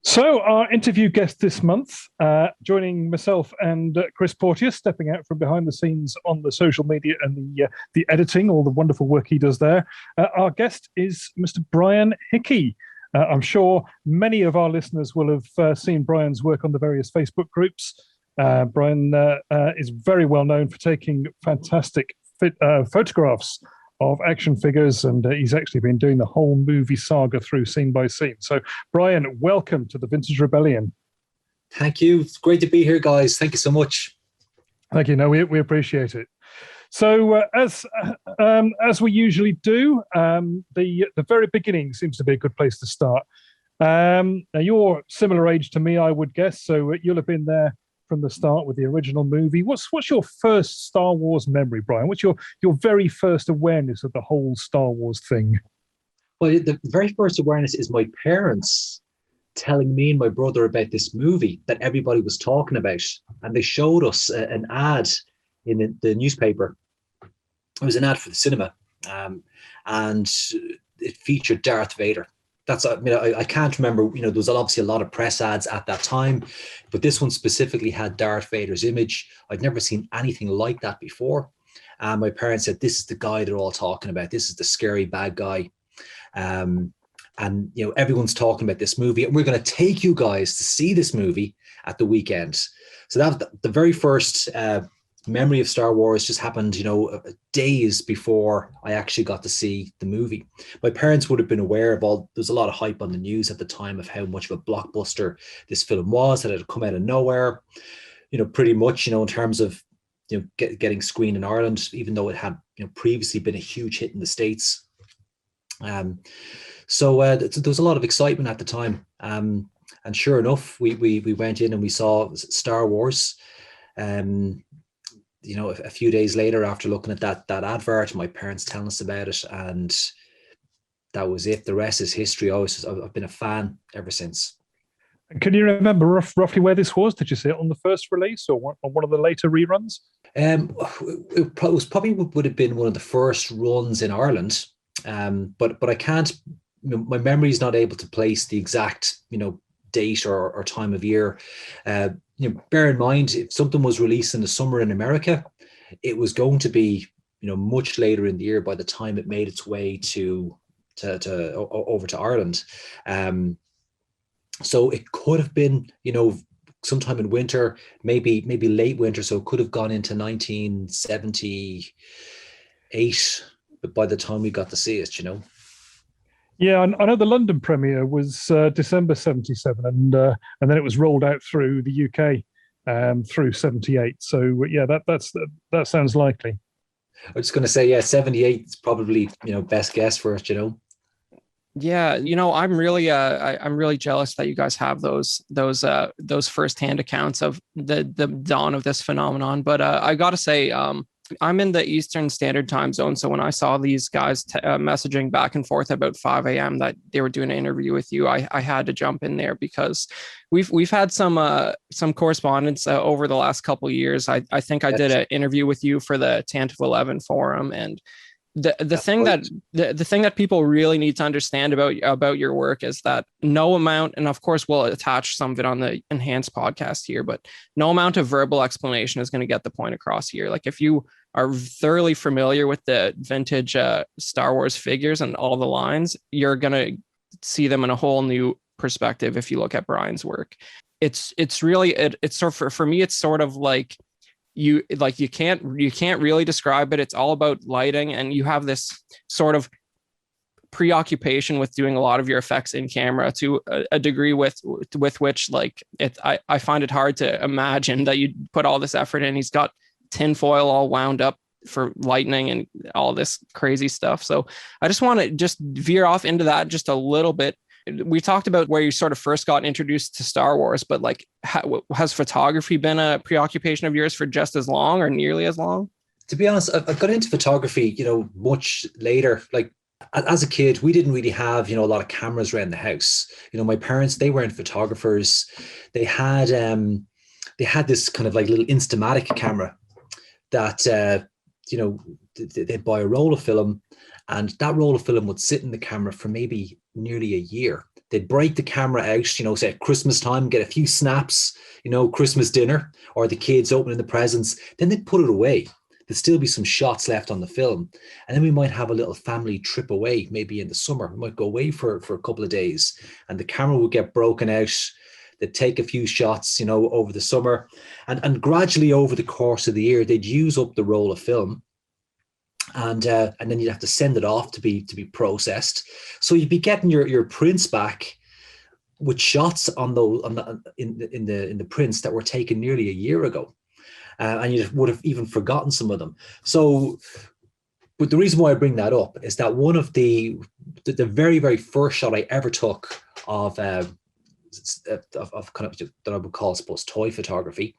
So, our interview guest this month, joining myself and Chris Porteous, stepping out from behind the scenes on the social media and the editing, all the wonderful work he does there. Our guest is Mr. Brian Hickey. I'm sure many of our listeners will have seen Brian's work on the various Facebook groups. Brian is very well known for taking fantastic photographs of action figures, and he's actually been doing the whole movie saga through scene by scene. So, Brian, welcome to the Vintage Rebellion. Thank you. It's great to be here, guys. Thank you so much. Thank you. No, we appreciate it. So, as we usually do, the very beginning seems to be a good place to start. Now, you're similar age to me, I would guess, so you'll have been there from the start with the original movie. What's your first Star Wars memory, Brian? What's your very first awareness of the whole Star Wars thing? Well, the very first awareness is my parents telling me and my brother about this movie that everybody was talking about. And they showed us an ad in the newspaper. It was an ad for the cinema. And it featured Darth Vader. I can't remember, there was obviously a lot of press ads at that time, but this one specifically had Darth Vader's image. I'd never seen anything like that before. My parents said, this is the guy they're all talking about. This is the scary bad guy. And everyone's talking about this movie, and we're going to take you guys to see this movie at the weekend. So that was the very first memory of Star Wars. Just happened, days before I actually got to see the movie. My parents would have been aware of there was a lot of hype on the news at the time of how much of a blockbuster this film was, that it had come out of nowhere, pretty much, in terms of, getting screened in Ireland, even though it had, previously been a huge hit in the States. So there was a lot of excitement at the time. And sure enough, we went in and we saw Star Wars. A few days later, after looking at that advert, my parents telling us about it, and that was it. The rest is history. I've been a fan ever since. Can you remember roughly where this was? Did you see it on the first release or on one of the later reruns? Would have been one of the first runs in Ireland, but I can't. My memory is not able to place the exact date or time of year. Bear in mind, if something was released in the summer in America, it was going to be much later in the year by the time it made its way to over to Ireland. So it could have been sometime in winter, maybe late winter. So it could have gone into 1978, but by the time we got to see it, Yeah, I know the London premiere was December 77, and then it was rolled out through the UK through 78. So yeah, that sounds likely. I was just going to say, 78 is probably best guess for it. Yeah, I'm really I'm really jealous that you guys have those firsthand accounts of the dawn of this phenomenon. But I got to say, I'm in the Eastern Standard Time zone, so when I saw these guys messaging back and forth about 5 a.m. that they were doing an interview with you, I had to jump in there because we've had some correspondence over the last couple of years. I think I did an interview with you for the Tantive 11 forum, and the thing that people really need to understand about your work is that no amount, and of course we'll attach some of it on the enhanced podcast here, but no amount of verbal explanation is going to get the point across here. Like, if you are thoroughly familiar with the vintage Star Wars figures and all the lines, you're going to see them in a whole new perspective if you look at Brian's work. It's really it's sort of, for me, it's sort of like you can't really describe it. It's all about lighting, and you have this sort of preoccupation with doing a lot of your effects in camera to a degree with which, like, I find it hard to imagine that you put all this effort in. He's got tinfoil all wound up for lightning and all this crazy stuff. So I just want to veer off into that just a little bit. We talked about where you sort of first got introduced to Star Wars, but like, has photography been a preoccupation of yours for just as long or nearly as long? To be honest, I got into photography, much later. Like, as a kid, we didn't really have, a lot of cameras around the house. My parents, they weren't photographers. They had this kind of like little Instamatic camera that, they'd buy a roll of film, and that roll of film would sit in the camera for maybe nearly a year they'd break the camera out, you know, say at Christmas time, get a few snaps, you know, Christmas dinner, or the kids opening the presents. Then they'd put it away. There'd still be some shots left on the film. And then we might have a little family trip away, maybe in the summer. We might go away for a couple of days, and the camera would get broken out. They'd take a few shots, you know, over the summer, and gradually over the course of the year, they'd use up the roll of film, and then you'd have to send it off to be processed. So you'd be getting your prints back with shots in the prints that were taken nearly a year ago, and you would have even forgotten some of them. So, but the reason why I bring that up is that one of the very, very first shot I ever took of kind of that I would call, I suppose, toy photography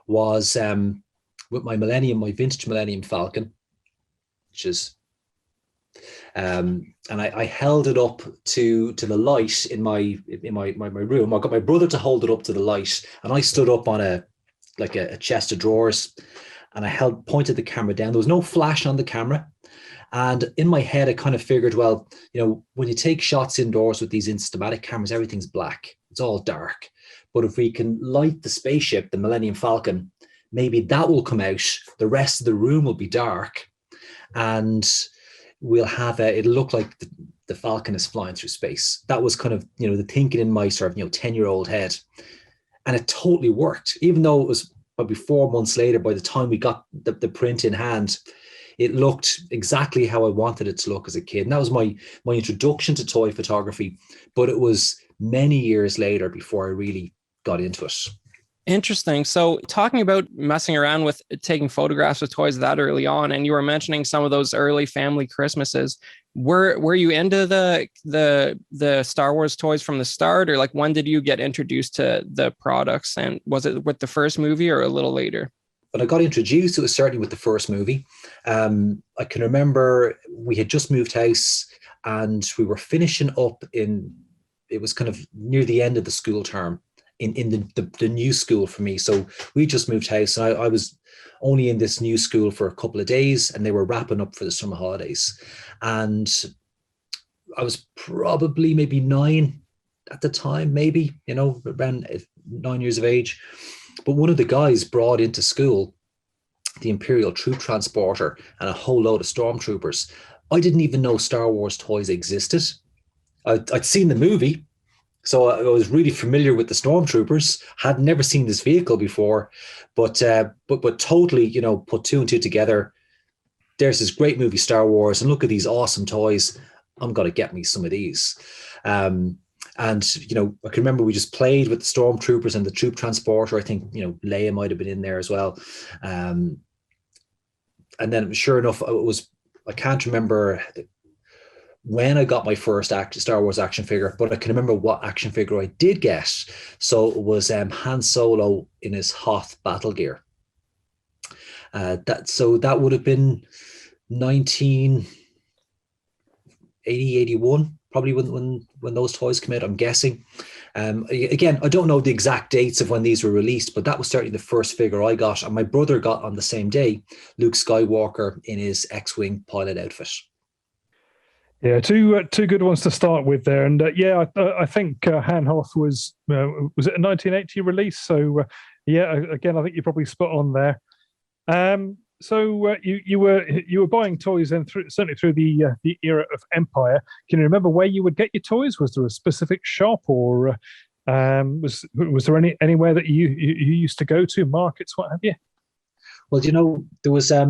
was with my vintage Millennium Falcon, which is and I held it up to the light in my room. I got my brother to hold it up to the light, and I stood up on a chest of drawers, and I pointed the camera down. There was no flash on the camera. And in my head, I kind of figured, well, you know, when you take shots indoors with these Instamatic cameras, everything's black. It's all dark. But if we can light the spaceship, the Millennium Falcon, maybe that will come out. The rest of the room will be dark, and we'll have it'll look like the Falcon is flying through space. That was kind of, you know, the thinking in my sort of, you know, 10-year-old head. And it totally worked, even though it was probably 4 months later, by the time we got the print in hand, it looked exactly how I wanted it to look as a kid. And that was my introduction to toy photography. But it was many years later before I really got into it. Interesting. So talking about messing around with taking photographs with toys that early on, and you were mentioning some of those early family Christmases, were you into the Star Wars toys from the start, or like when did you get introduced to the products? And was it with the first movie or a little later? When I got introduced, it was certainly with the first movie. I can remember we had just moved house, and we were finishing up it was kind of near the end of the school term in the new school for me. So we just moved house, and I was only in this new school for a couple of days, and they were wrapping up for the summer holidays. And I was probably maybe 9 at the time, maybe, you know, around 9 years of age. But one of the guys brought into school the Imperial Troop Transporter and a whole load of stormtroopers. I didn't even know Star Wars toys existed. I'd seen the movie, so I was really familiar with the stormtroopers. Had never seen this vehicle before, but totally, you know, put 2 and 2 together. There's this great movie, Star Wars, and look at these awesome toys. I'm gonna get me some of these. And, you know, I can remember we just played with the stormtroopers and the troop transporter. I think, you know, Leia might have been in there as well. And then sure enough, I can't remember when I got my first Star Wars action figure, but I can remember what action figure I did get. So it was Han Solo in his Hoth battle gear. That would have been 1980, 81. Probably when those toys came out, I'm guessing. Again, I don't know the exact dates of when these were released, but that was certainly the first figure I got. And my brother got on the same day Luke Skywalker in his X-Wing pilot outfit. Yeah, two good ones to start with there. And I think Han Hoth was it a 1980 release? So again, I think you're probably spot on there. So you were buying toys then certainly through the era of Empire. Can you remember where you would get your toys? Was there a specific shop, or was there anywhere that you used to go to, markets, what have you? Well, you know, there was I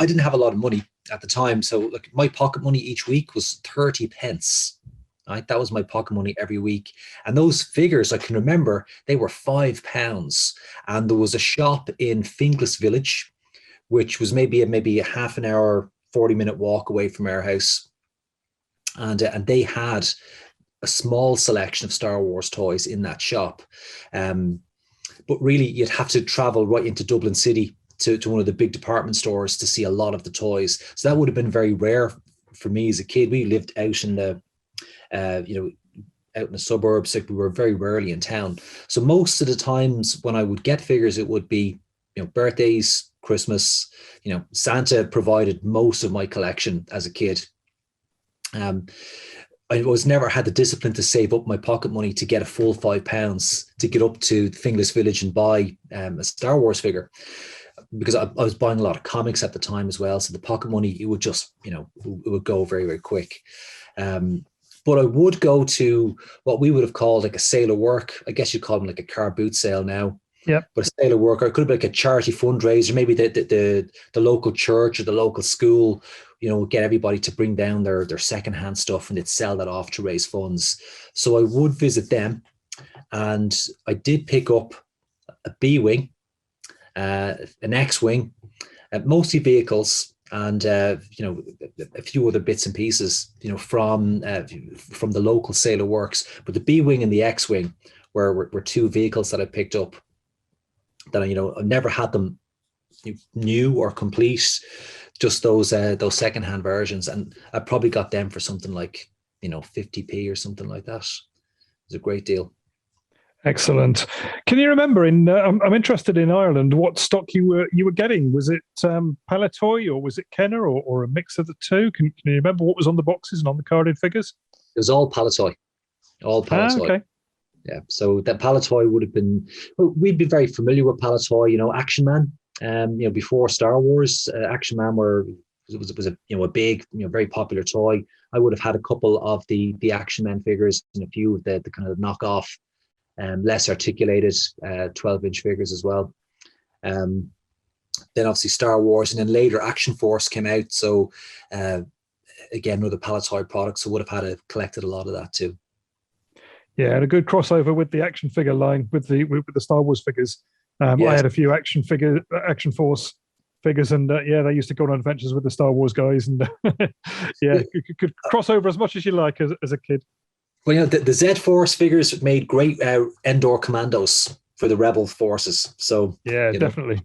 didn't have a lot of money at the time, so like my pocket money each week was 30 pence. Right, that was my pocket money every week. And those figures, I can remember, they were £5. And there was a shop in Finglas Village, which was maybe a half an hour, 40-minute walk away from our house. And they had a small selection of Star Wars toys in that shop. But really, you'd have to travel right into Dublin City to one of the big department stores to see a lot of the toys. So that would have been very rare for me as a kid. We lived out in the out in the suburbs, like we were very rarely in town. So most of the times when I would get figures, it would be, you know, birthdays, Christmas. You know, Santa provided most of my collection as a kid. I was never had the discipline to save up my pocket money to get a full £5 to get up to Finglas Village and buy a Star Wars figure, because I was buying a lot of comics at the time as well. So the pocket money, it would just, it would go very, very quick. But I would go to what we would have called like a sale of work. I guess you'd call them like a car boot sale now. Yeah. But a sale of work, or it could be like a charity fundraiser, maybe the local church or the local school, get everybody to bring down their secondhand stuff and they'd sell that off to raise funds. So I would visit them, and I did pick up a B-wing, an X-wing, mostly vehicles, and a few other bits and pieces, from the local sale of works. But the B-wing and the X-wing were two vehicles that I picked up that I never had them new or complete, just those secondhand versions, and I probably got them for something like 50p or something like that. It was a great deal. Excellent. Can you remember I'm interested in Ireland, what stock you were getting? Was it Palitoy, or was it Kenner, or a mix of the two? Can you remember what was on the boxes and on the carded figures? It was all Palitoy. All Palitoy. Okay. Yeah. So that Palitoy would have been, we'd be very familiar with Palitoy, Action Man. Before Star Wars, Action Man was a big, very popular toy. I would have had a couple of the Action Man figures and a few of the kind of knockoff, less articulated 12-inch figures as well. Then obviously Star Wars, and then later Action Force came out. So again, another Palitoy product. So would have collected a lot of that too. Yeah, and a good crossover with the action figure line with the Star Wars figures. Yes. I had a few Action Force figures, and they used to go on adventures with the Star Wars guys, and could cross over as much as you like as a kid. Well, the Z Force figures made great Endor commandos for the Rebel forces. So definitely.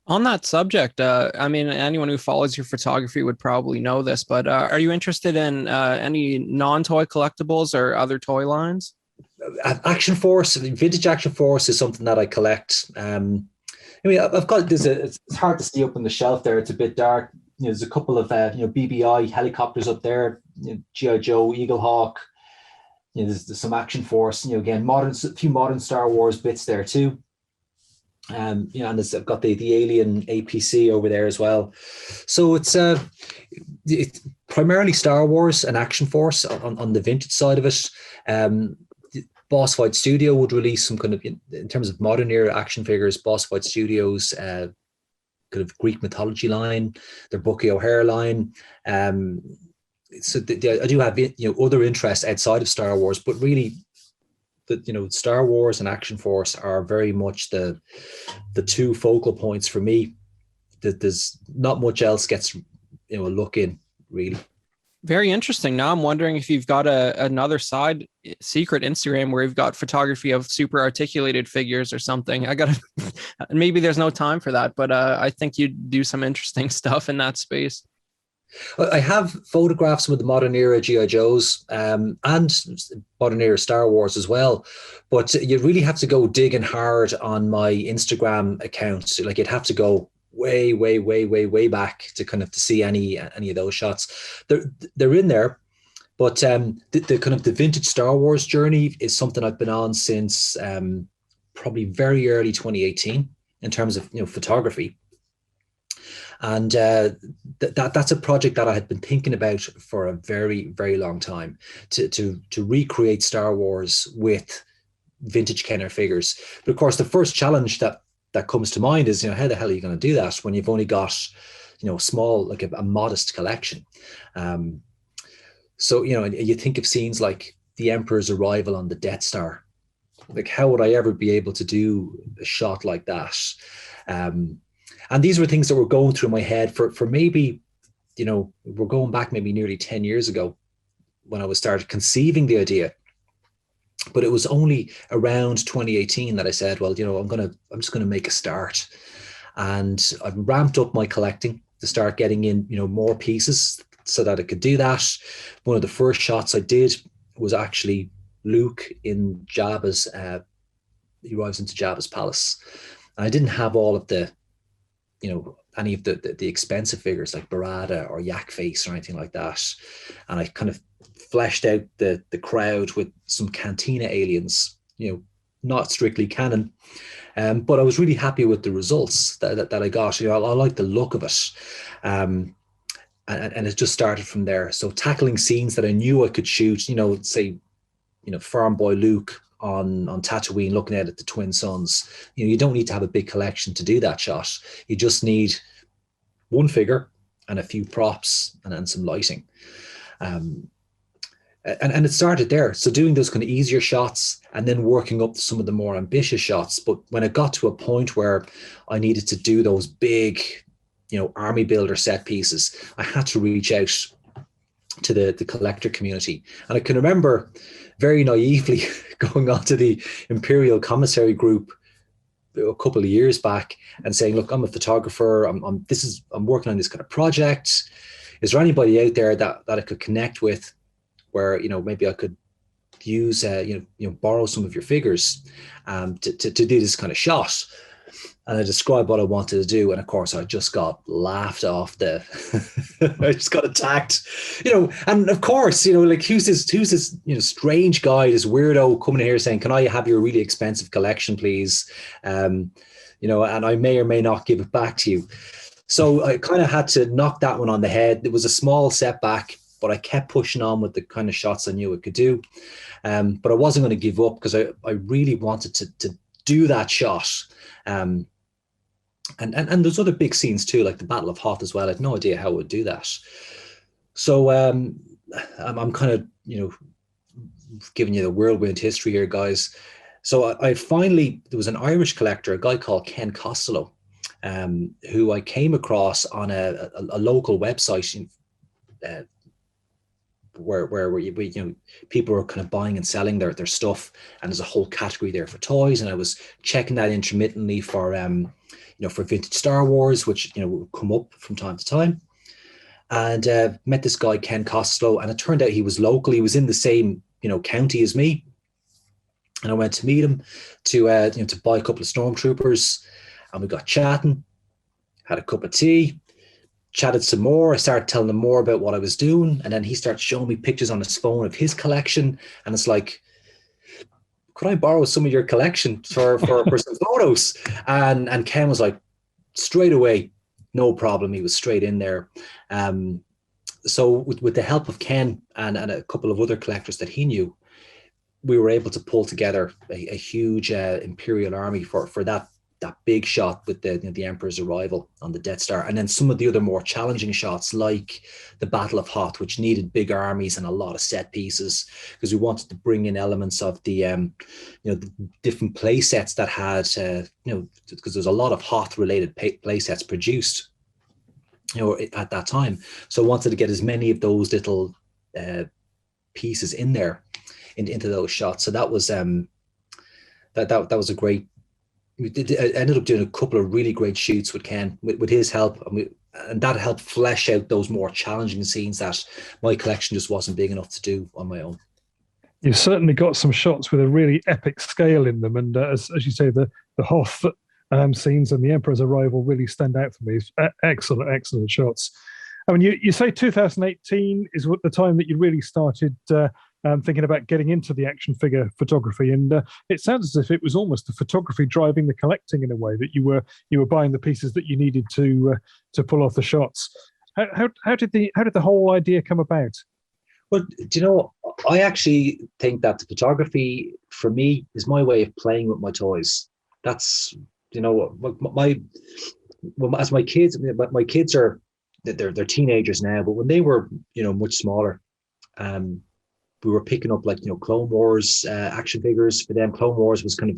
On that subject, anyone who follows your photography would probably know this, but are you interested in any non-toy collectibles or other toy lines? Action Force, vintage Action Force is something that I collect. I've got it's hard to see up on the shelf there. It's a bit dark. There's a couple of BBI helicopters up there. G.I. Joe, Eagle Hawk. There's some Action Force. Again, a few modern Star Wars bits there too. And I've got the Alien APC over there as well. So it's primarily Star Wars and Action Force on the vintage side of it. Boss Fight Studio would release some kind of, in terms of modern era action figures, Boss Fight Studios kind of Greek mythology line, their Bucky O'Hare line. So I do have other interests outside of Star Wars, but really, Star Wars and Action Force are very much the two focal points for me. That there's not much else gets a look in, really. Very interesting. Now I'm wondering if you've got another side secret Instagram where you've got photography of super articulated figures or something. Maybe there's no time for that, but I think you do some interesting stuff in that space. I have photographs with the modern era G.I. Joes and modern era Star Wars as well, but you really have to go digging hard on my Instagram account. Like you'd have to go way back to kind of to see any of those shots. They're in there, but the kind of the vintage Star Wars journey is something I've been on since probably very early 2018 in terms of photography. And that's a project that I had been thinking about for a very, very long time, to recreate Star Wars with vintage Kenner figures. But of course, the first challenge that comes to mind is, how the hell are you going to do that when you've only got, small, like a modest collection? So, you think of scenes like the Emperor's arrival on the Death Star. Like, how would I ever be able to do a shot like that? And these were things that were going through my head for maybe, we're going back maybe nearly 10 years ago when I was started conceiving the idea. But it was only around 2018 that I said, well, I'm just going to make a start. And I ramped up my collecting to start getting in, more pieces so that I could do that. One of the first shots I did was actually Luke in Jabba's, he arrives into Jabba's palace. And I didn't have all of the, any of the expensive figures like Barada or Yak Face or anything like that. And I kind of fleshed out the crowd with some Cantina aliens, not strictly canon. But I was really happy with the results that I got. I like the look of it. And it just started from there. So tackling scenes that I knew I could shoot, say, Farm Boy Luke on Tatooine looking out at the twin suns. You don't need to have a big collection to do that shot. You just need one figure and a few props and some lighting. And it started there. So doing those kind of easier shots and then working up to some of the more ambitious shots. But when it got to a point where I needed to do those big, army builder set pieces, I had to reach out to the collector community. And I can remember very naively going onto the Imperial Commissary group a couple of years back and saying, look, I'm a photographer. I'm working on this kind of project. Is there anybody out there that I could connect with where, maybe I could use, borrow some of your figures to do this kind of shot? And I described what I wanted to do. And of course, I just got laughed off I just got attacked, and of course, like who's this, strange guy, this weirdo coming in here saying, can I have your really expensive collection, please? And I may or may not give it back to you. So I kind of had to knock that one on the head. It was a small setback, but I kept pushing on with the kind of shots I knew I could do. But I wasn't going to give up because I really wanted to do that shot. And there's other big scenes too, like the Battle of Hoth as well. I had no idea how I would do that. So I'm kind of, giving you the whirlwind history here, guys. So I finally, there was an Irish collector, a guy called Ken Costello, who I came across on a local website where people were kind of buying and selling their stuff, and there's a whole category there for toys. And I was checking that intermittently for for vintage Star Wars, which would come up from time to time. And met this guy Ken Costello, and it turned out he was local. He was in the same county as me, and I went to meet him to buy a couple of stormtroopers, and we got chatting, had a cup of tea, chatted some more. I started telling him more about what I was doing, and then he started showing me pictures on his phone of his collection, and it's like, could I borrow some of your collection for some photos? And Ken was like, straight away, no problem. He was straight in there. So with the help of Ken and a couple of other collectors that he knew, we were able to pull together a huge Imperial army for that big shot with the Emperor's arrival on the Death Star, and then some of the other more challenging shots like the Battle of Hoth, which needed big armies and a lot of set pieces, because we wanted to bring in elements of the the different play sets that had because there's a lot of Hoth related play sets produced at that time. So I wanted to get as many of those little pieces in there into those shots. So that was that was a great. I ended up doing a couple of really great shoots with Ken with his help, and that helped flesh out those more challenging scenes that my collection just wasn't big enough to do on my own. You've certainly got some shots with a really epic scale in them, and as you say, the Hoth scenes and the Emperor's arrival really stand out for me. Excellent shots. I mean, you say 2018 is the time that you really started thinking about getting into the action figure photography, and it sounds as if it was almost the photography driving the collecting in a way, that you were buying the pieces that you needed to pull off the shots. How did the whole idea come about? Well, I actually think that the photography for me is my way of playing with my toys. That's my kids are they're teenagers now, but when they were much smaller, we were picking up like Clone Wars action figures for them. Clone Wars was kind of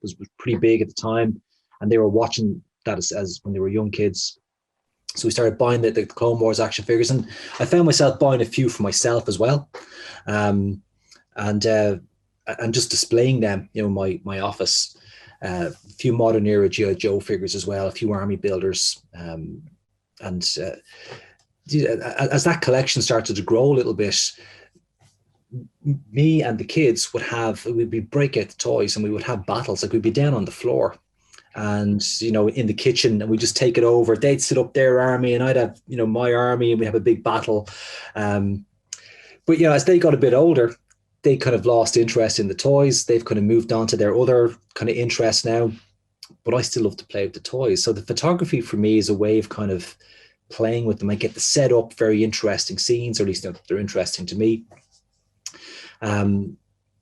was pretty big at the time, and they were watching that as when they were young kids. So we started buying the Clone Wars action figures, and I found myself buying a few for myself as well, and just displaying them in my office. A few modern era G.I. Joe figures as well, a few army builders, and as that collection started to grow a little bit, me and the kids we'd be break out the toys, and we would have battles. Like we'd be down on the floor and in the kitchen, and we just take it over. They'd sit up their army and I'd have my army, and we have a big battle. But But as they got a bit older, they kind of lost interest in the toys. They've kind of moved on to their other kind of interests now. But I still love to play with the toys. So the photography for me is a way of kind of playing with them. I get to set up very interesting scenes, or at least they're interesting to me. And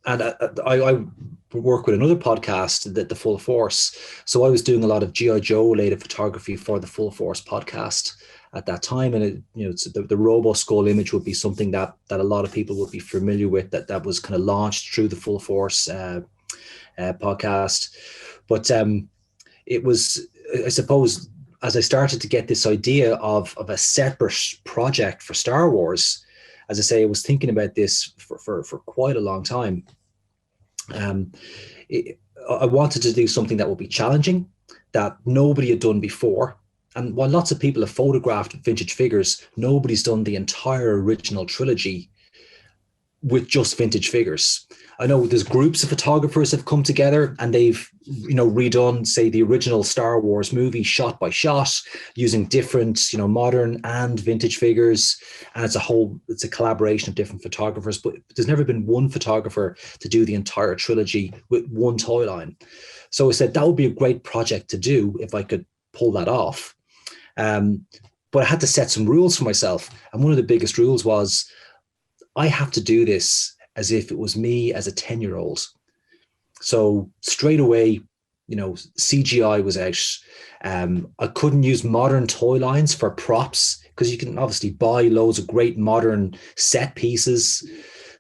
I work with another podcast, the Full Force. So I was doing a lot of G.I. Joe related photography for the Full Force podcast at that time. And the Robo Skull image would be something that a lot of people would be familiar with, that was kind of launched through the Full Force podcast. But it was, I suppose, as I started to get this idea of a separate project for Star Wars, as I say, I was thinking about this for quite a long time. I wanted to do something that would be challenging, that nobody had done before. And while lots of people have photographed vintage figures, nobody's done the entire original trilogy with just vintage figures. I know there's groups of photographers have come together and they've, redone, say, the original Star Wars movie shot by shot using different, modern and vintage figures. And it's a collaboration of different photographers, but there's never been one photographer to do the entire trilogy with one toy line. So I said that would be a great project to do if I could pull that off. But I had to set some rules for myself. And one of the biggest rules was I have to do this as if it was me as a 10-year-old. So straight away, CGI was out. I couldn't use modern toy lines for props, because you can obviously buy loads of great modern set pieces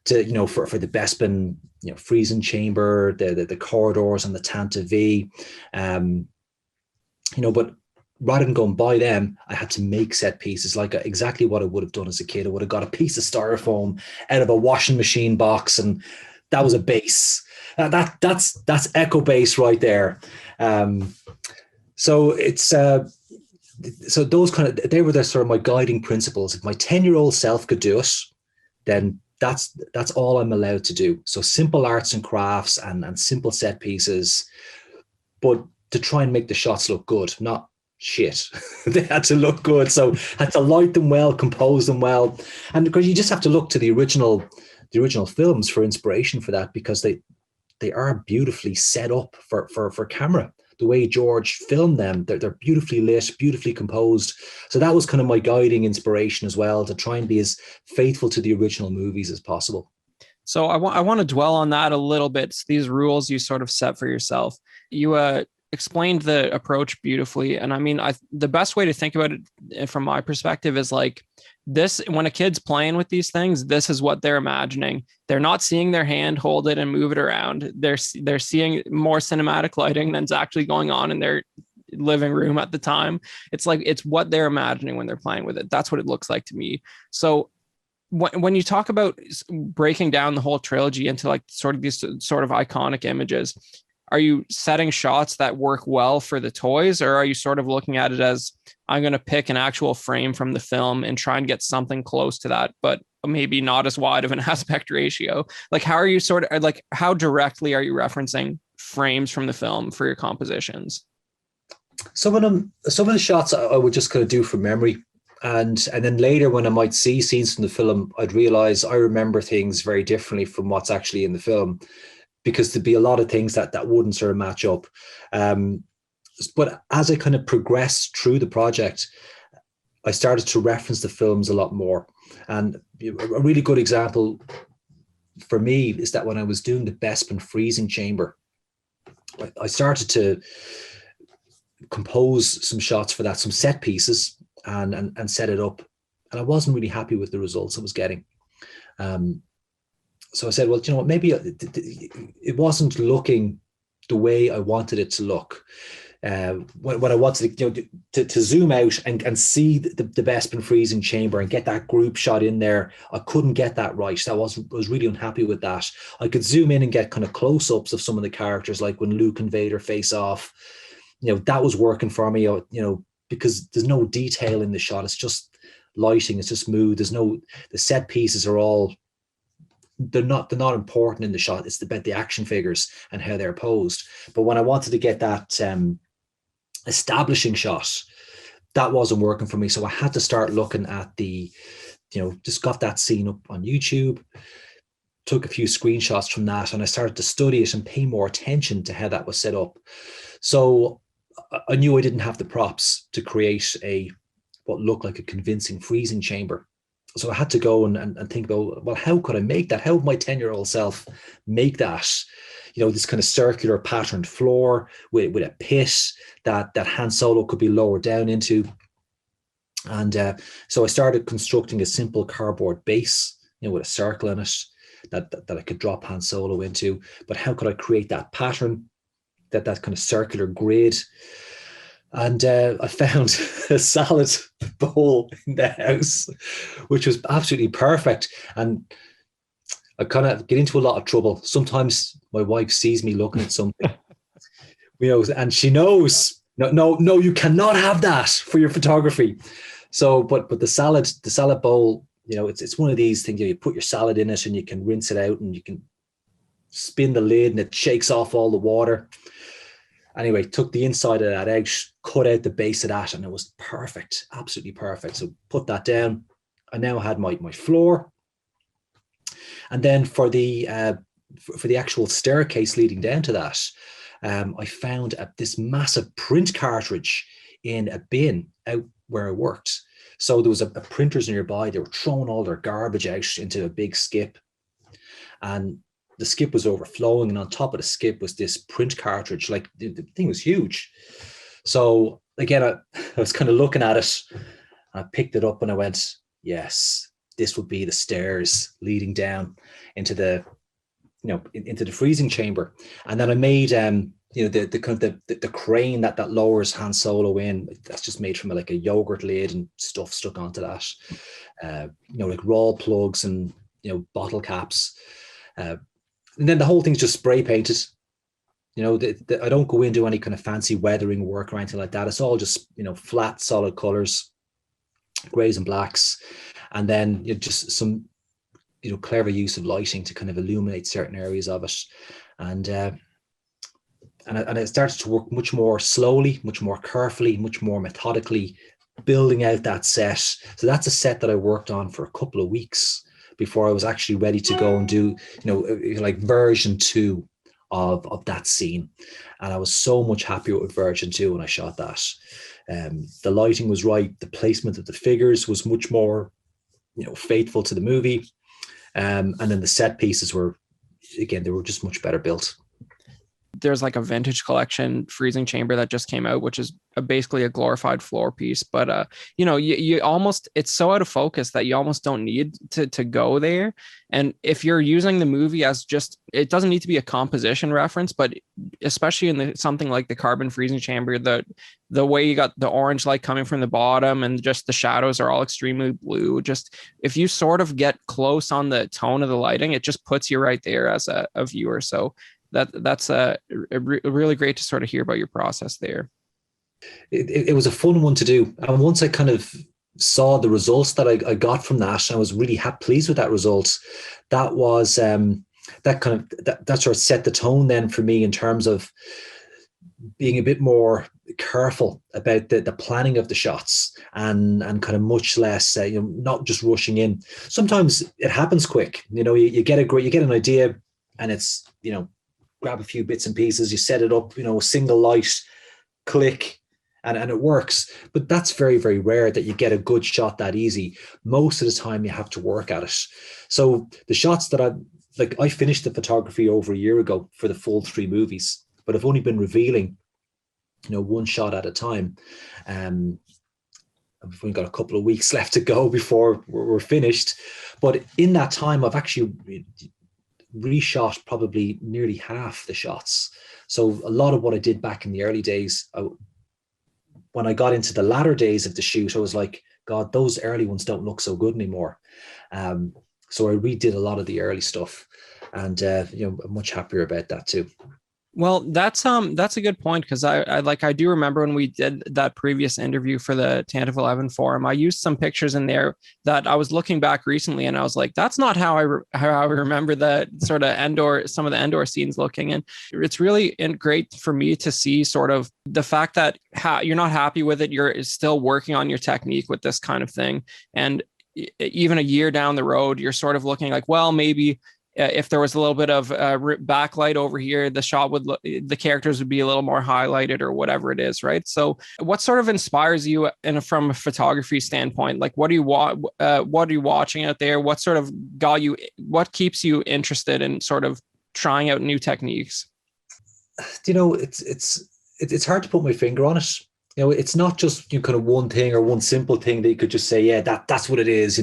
to, for the Bespin, freezing chamber, the corridors and the Tanta V. But rather than go and buy them, I had to make set pieces, like exactly what I would have done as a kid. I would have got a piece of styrofoam out of a washing machine box, and that was a base. That's Echo Base right there. So it's so those they were the sort of my guiding principles. If my 10-year-old self could do it, then that's all I'm allowed to do. So simple arts and crafts and simple set pieces, but to try and make the shots look good, not shit. They had to look good. So had to light them well, compose them well. And because you just have to look to the original films for inspiration for that, because they are beautifully set up for camera. The way George filmed them, they're beautifully lit, beautifully composed. So that was kind of my guiding inspiration as well, to try and be as faithful to the original movies as possible. So I want to dwell on that a little bit. So these rules you sort of set for yourself. You explained the approach beautifully. And I mean, the best way to think about it from my perspective is like this: when a kid's playing with these things, this is what they're imagining. They're not seeing their hand hold it and move it around. They're seeing more cinematic lighting than's actually going on in their living room at the time. It's like, it's what they're imagining when they're playing with it. That's what it looks like to me. So when you talk about breaking down the whole trilogy into like sort of these sort of iconic images, are you setting shots that work well for the toys, or are you sort of looking at it as, I'm going to pick an actual frame from the film and try and get something close to that, but maybe not as wide of an aspect ratio? Like, how are you how directly are you referencing frames from the film for your compositions? Some of the shots I would just kind of do from memory. And then later, when I might see scenes from the film, I'd realize I remember things very differently from what's actually in the film, because there'd be a lot of things that wouldn't sort of match up. But as I kind of progressed through the project, I started to reference the films a lot more. And a really good example for me is that when I was doing the Bespin freezing chamber, I started to compose some shots for that, some set pieces, and set it up. And I wasn't really happy with the results I was getting. So I said, well, you know what, maybe it wasn't looking the way I wanted it to look. When I wanted to zoom out and see the Bespin freezing chamber and get that group shot in there, I couldn't get that right. I was really unhappy with that. I could zoom in and get kind of close-ups of some of the characters, like when Luke and Vader face off. That was working for me, because there's no detail in the shot. It's just lighting. It's just mood. The set pieces are all, they're not important in the shot. It's about the action figures and how they're posed. But when I wanted to get that establishing shot, that wasn't working for me. So I had to start looking at the just got that scene up on YouTube, took a few screenshots from that, and I started to study it and pay more attention to how that was set up. So I knew I didn't have the props to create what looked like a convincing freezing chamber. So I had to go and think about, well, how could I make that? How would my 10-year-old self make that? This kind of circular patterned floor with a pit that Han Solo could be lowered down into. And so I started constructing a simple cardboard base, with a circle in it that I could drop Han Solo into. But how could I create that pattern, that kind of circular grid? And I found a salad bowl in the house, which was absolutely perfect. And I kind of get into a lot of trouble. Sometimes my wife sees me looking at something, and she knows, no, you cannot have that for your photography. So, but the salad bowl, it's one of these things. You put your salad in it, and you can rinse it out, and you can spin the lid, and it shakes off all the water. Anyway, took the inside of that egg, cut out the base of that, and it was perfect, absolutely perfect. So put that down. I now had my floor. And then for the actual staircase leading down to that, I found this massive print cartridge in a bin out where I worked. So there was a printers nearby. They were throwing all their garbage out into a big skip. And the skip was overflowing, and on top of the skip was this print cartridge. Like, the thing was huge. So again, I was kind of looking at it. I picked it up and I went, yes, this would be the stairs leading down into the freezing chamber. And then I made the crane that lowers Han Solo in. That's just made from like a yogurt lid and stuff stuck onto that. Like raw plugs and bottle caps. And then the whole thing's just spray painted. I don't go into any kind of fancy weathering work or anything like that. It's all just, flat, solid colors, grays and blacks. And then just some, clever use of lighting to kind of illuminate certain areas of it. And it started to work much more slowly, much more carefully, much more methodically, building out that set. So that's a set that I worked on for a couple of weeks before I was actually ready to go and do, like version 2 of that scene. And I was so much happier with version 2 when I shot that. The lighting was right. The placement of the figures was much more, faithful to the movie. And then the set pieces were, again, they were just much better built. There's like a vintage collection freezing chamber that just came out, which is basically a glorified floor piece. But you almost, it's so out of focus that you almost don't need to go there. And if you're using the movie as just, it doesn't need to be a composition reference, but especially in something like the carbon freezing chamber, the way you got the orange light coming from the bottom and just the shadows are all extremely blue. Just if you sort of get close on the tone of the lighting, it just puts you right there as a viewer. So that's really great to sort of hear about your process there. It was a fun one to do. And once I kind of saw the results that I got from that, I was really pleased with that result. That was that sort of set the tone then for me in terms of being a bit more careful about the planning of the shots and kind of much less, not just rushing in. Sometimes it happens quick. You get an idea and it's, grab a few bits and pieces, you set it up, a single light, click, and it works. But that's very, very rare that you get a good shot that easy. Most of the time you have to work at it. So the shots that I finished the photography over a year ago for the full 3 movies, but I've only been revealing, one shot at a time. We've only got a couple of weeks left to go before we're finished. But in that time, I've actually reshot probably nearly half the shots. So a lot of what I did back in the early days, when I got into the latter days of the shoot, I was like, God, those early ones don't look so good anymore. So I redid a lot of the early stuff, and I'm much happier about that too. Well, that's a good point, because I do remember when we did that previous interview for the Tantive 11 forum, I used some pictures in there that I was looking back recently, and I was like, that's not how I remember the sort of some of the Endor scenes looking. And it's really great for me to see sort of the fact that you're not happy with it, you're still working on your technique with this kind of thing. And even a year down the road, you're sort of looking like, well, maybe if there was a little bit of backlight over here, the shot would the characters would be a little more highlighted or whatever it is, right? So what sort of inspires you from a photography standpoint? Like, what are you watching out there? What sort of what keeps you interested in sort of trying out new techniques? It's hard to put my finger on it. It's not just kind of one thing or one simple thing that you could just say, yeah, that's what it is.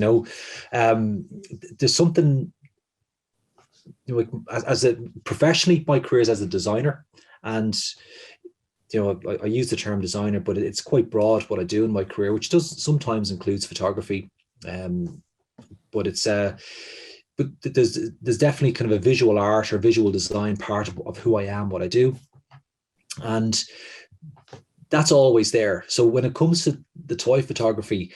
There's something. Professionally, my career is as a designer, and I use the term designer, but it's quite broad what I do in my career, which does sometimes includes photography. But there's definitely kind of a visual art or visual design part of who I am, what I do, and that's always there. So when it comes to the toy photography,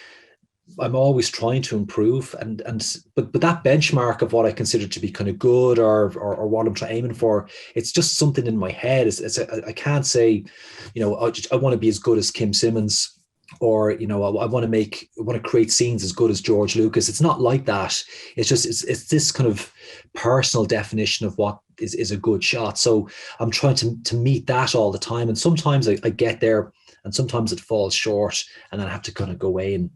I'm always trying to improve, but that benchmark of what I consider to be kind of good or what I'm aiming for, it's just something in my head. I can't say, I want to be as good as Kim Simmons, or I want to create scenes as good as George Lucas. It's not like that. It's just it's this kind of personal definition of what is a good shot. So I'm trying to meet that all the time, and sometimes I get there, and sometimes it falls short, and then I have to kind of go away and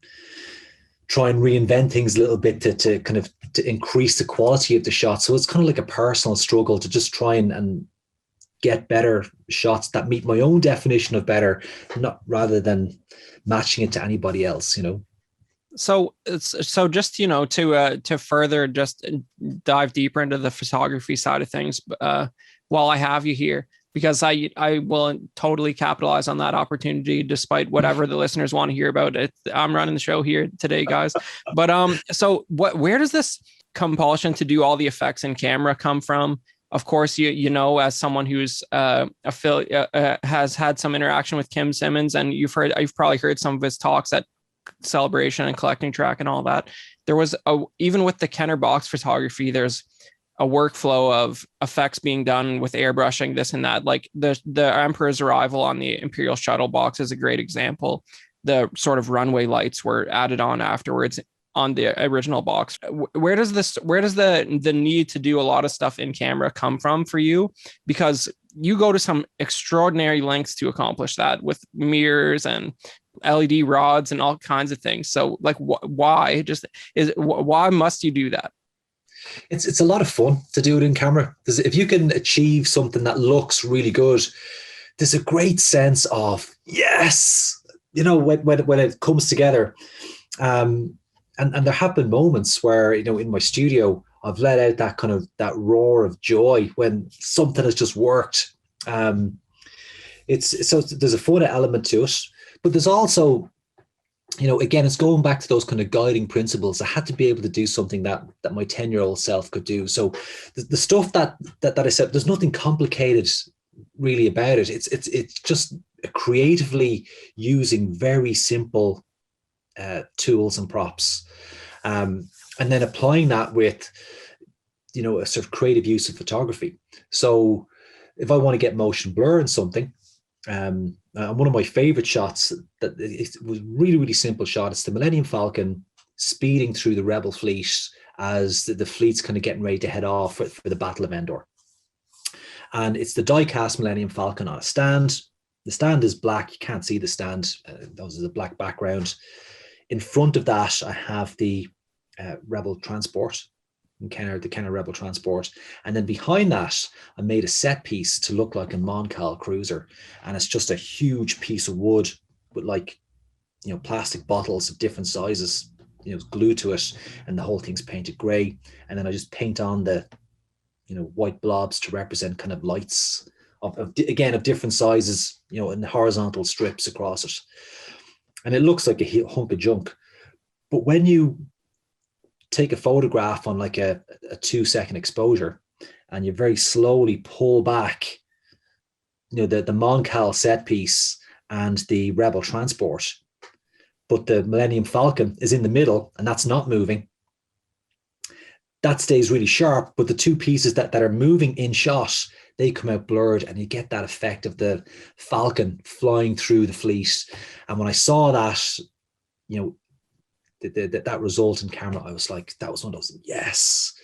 try and reinvent things a little bit to kind of to increase the quality of the shot. So it's kind of like a personal struggle to just try and get better shots that meet my own definition of better, not rather than matching it to anybody else. So just to further just dive deeper into the photography side of things, while I have you here, because I will totally capitalize on that opportunity, despite whatever the listeners want to hear about it. I'm running the show here today, guys. But so where does this compulsion to do all the effects in camera come from? Of course, as someone who's has had some interaction with Kim Simmons, and you've probably heard some of his talks at Celebration and Collecting Track and all that. There was even with the Kenner box photography, there's a workflow of effects being done with airbrushing, this and that. Like the Emperor's arrival on the Imperial shuttle box is a great example. The sort of runway lights were added on afterwards on the original box. Where does the need to do a lot of stuff in camera come from for you? Because you go to some extraordinary lengths to accomplish that with mirrors and LED rods and all kinds of things. So like, why must you do that? It's a lot of fun to do it in camera. If you can achieve something that looks really good, there's a great sense of yes, when it comes together. And there have been moments where in my studio I've let out that roar of joy when something has just worked. There's a fun element to it, but there's also again, it's going back to those kind of guiding principles. I had to be able to do something that my 10-year-old self could do. So the stuff that I said, there's nothing complicated really about it. It's just creatively using very simple tools and props, and then applying that with a sort of creative use of photography. So if I want to get motion blur in something, one of my favorite shots that it was really, really simple shot. It's the Millennium Falcon speeding through the Rebel fleet as the fleet's kind of getting ready to head off for the Battle of Endor. And it's the die-cast Millennium Falcon on a stand. The stand is black. You can't see the stand. Those are the black background. In front of that, I have the Rebel transport, the Kenner Rebel transport. And then behind that, I made a set piece to look like a Moncal cruiser. And it's just a huge piece of wood with plastic bottles of different sizes, glued to it. And the whole thing's painted gray. And then I just paint on the, white blobs to represent kind of lights of different sizes, in horizontal strips across it. And it looks like a hunk of junk. But when you take a photograph on like a 2-second exposure and you very slowly pull back, the Moncal set piece and the Rebel transport, but the Millennium Falcon is in the middle and that's not moving, that stays really sharp. But the two pieces that are moving in shot, they come out blurred, and you get that effect of the Falcon flying through the fleet. And when I saw that, that resultant camera, I was like, that was one of those yes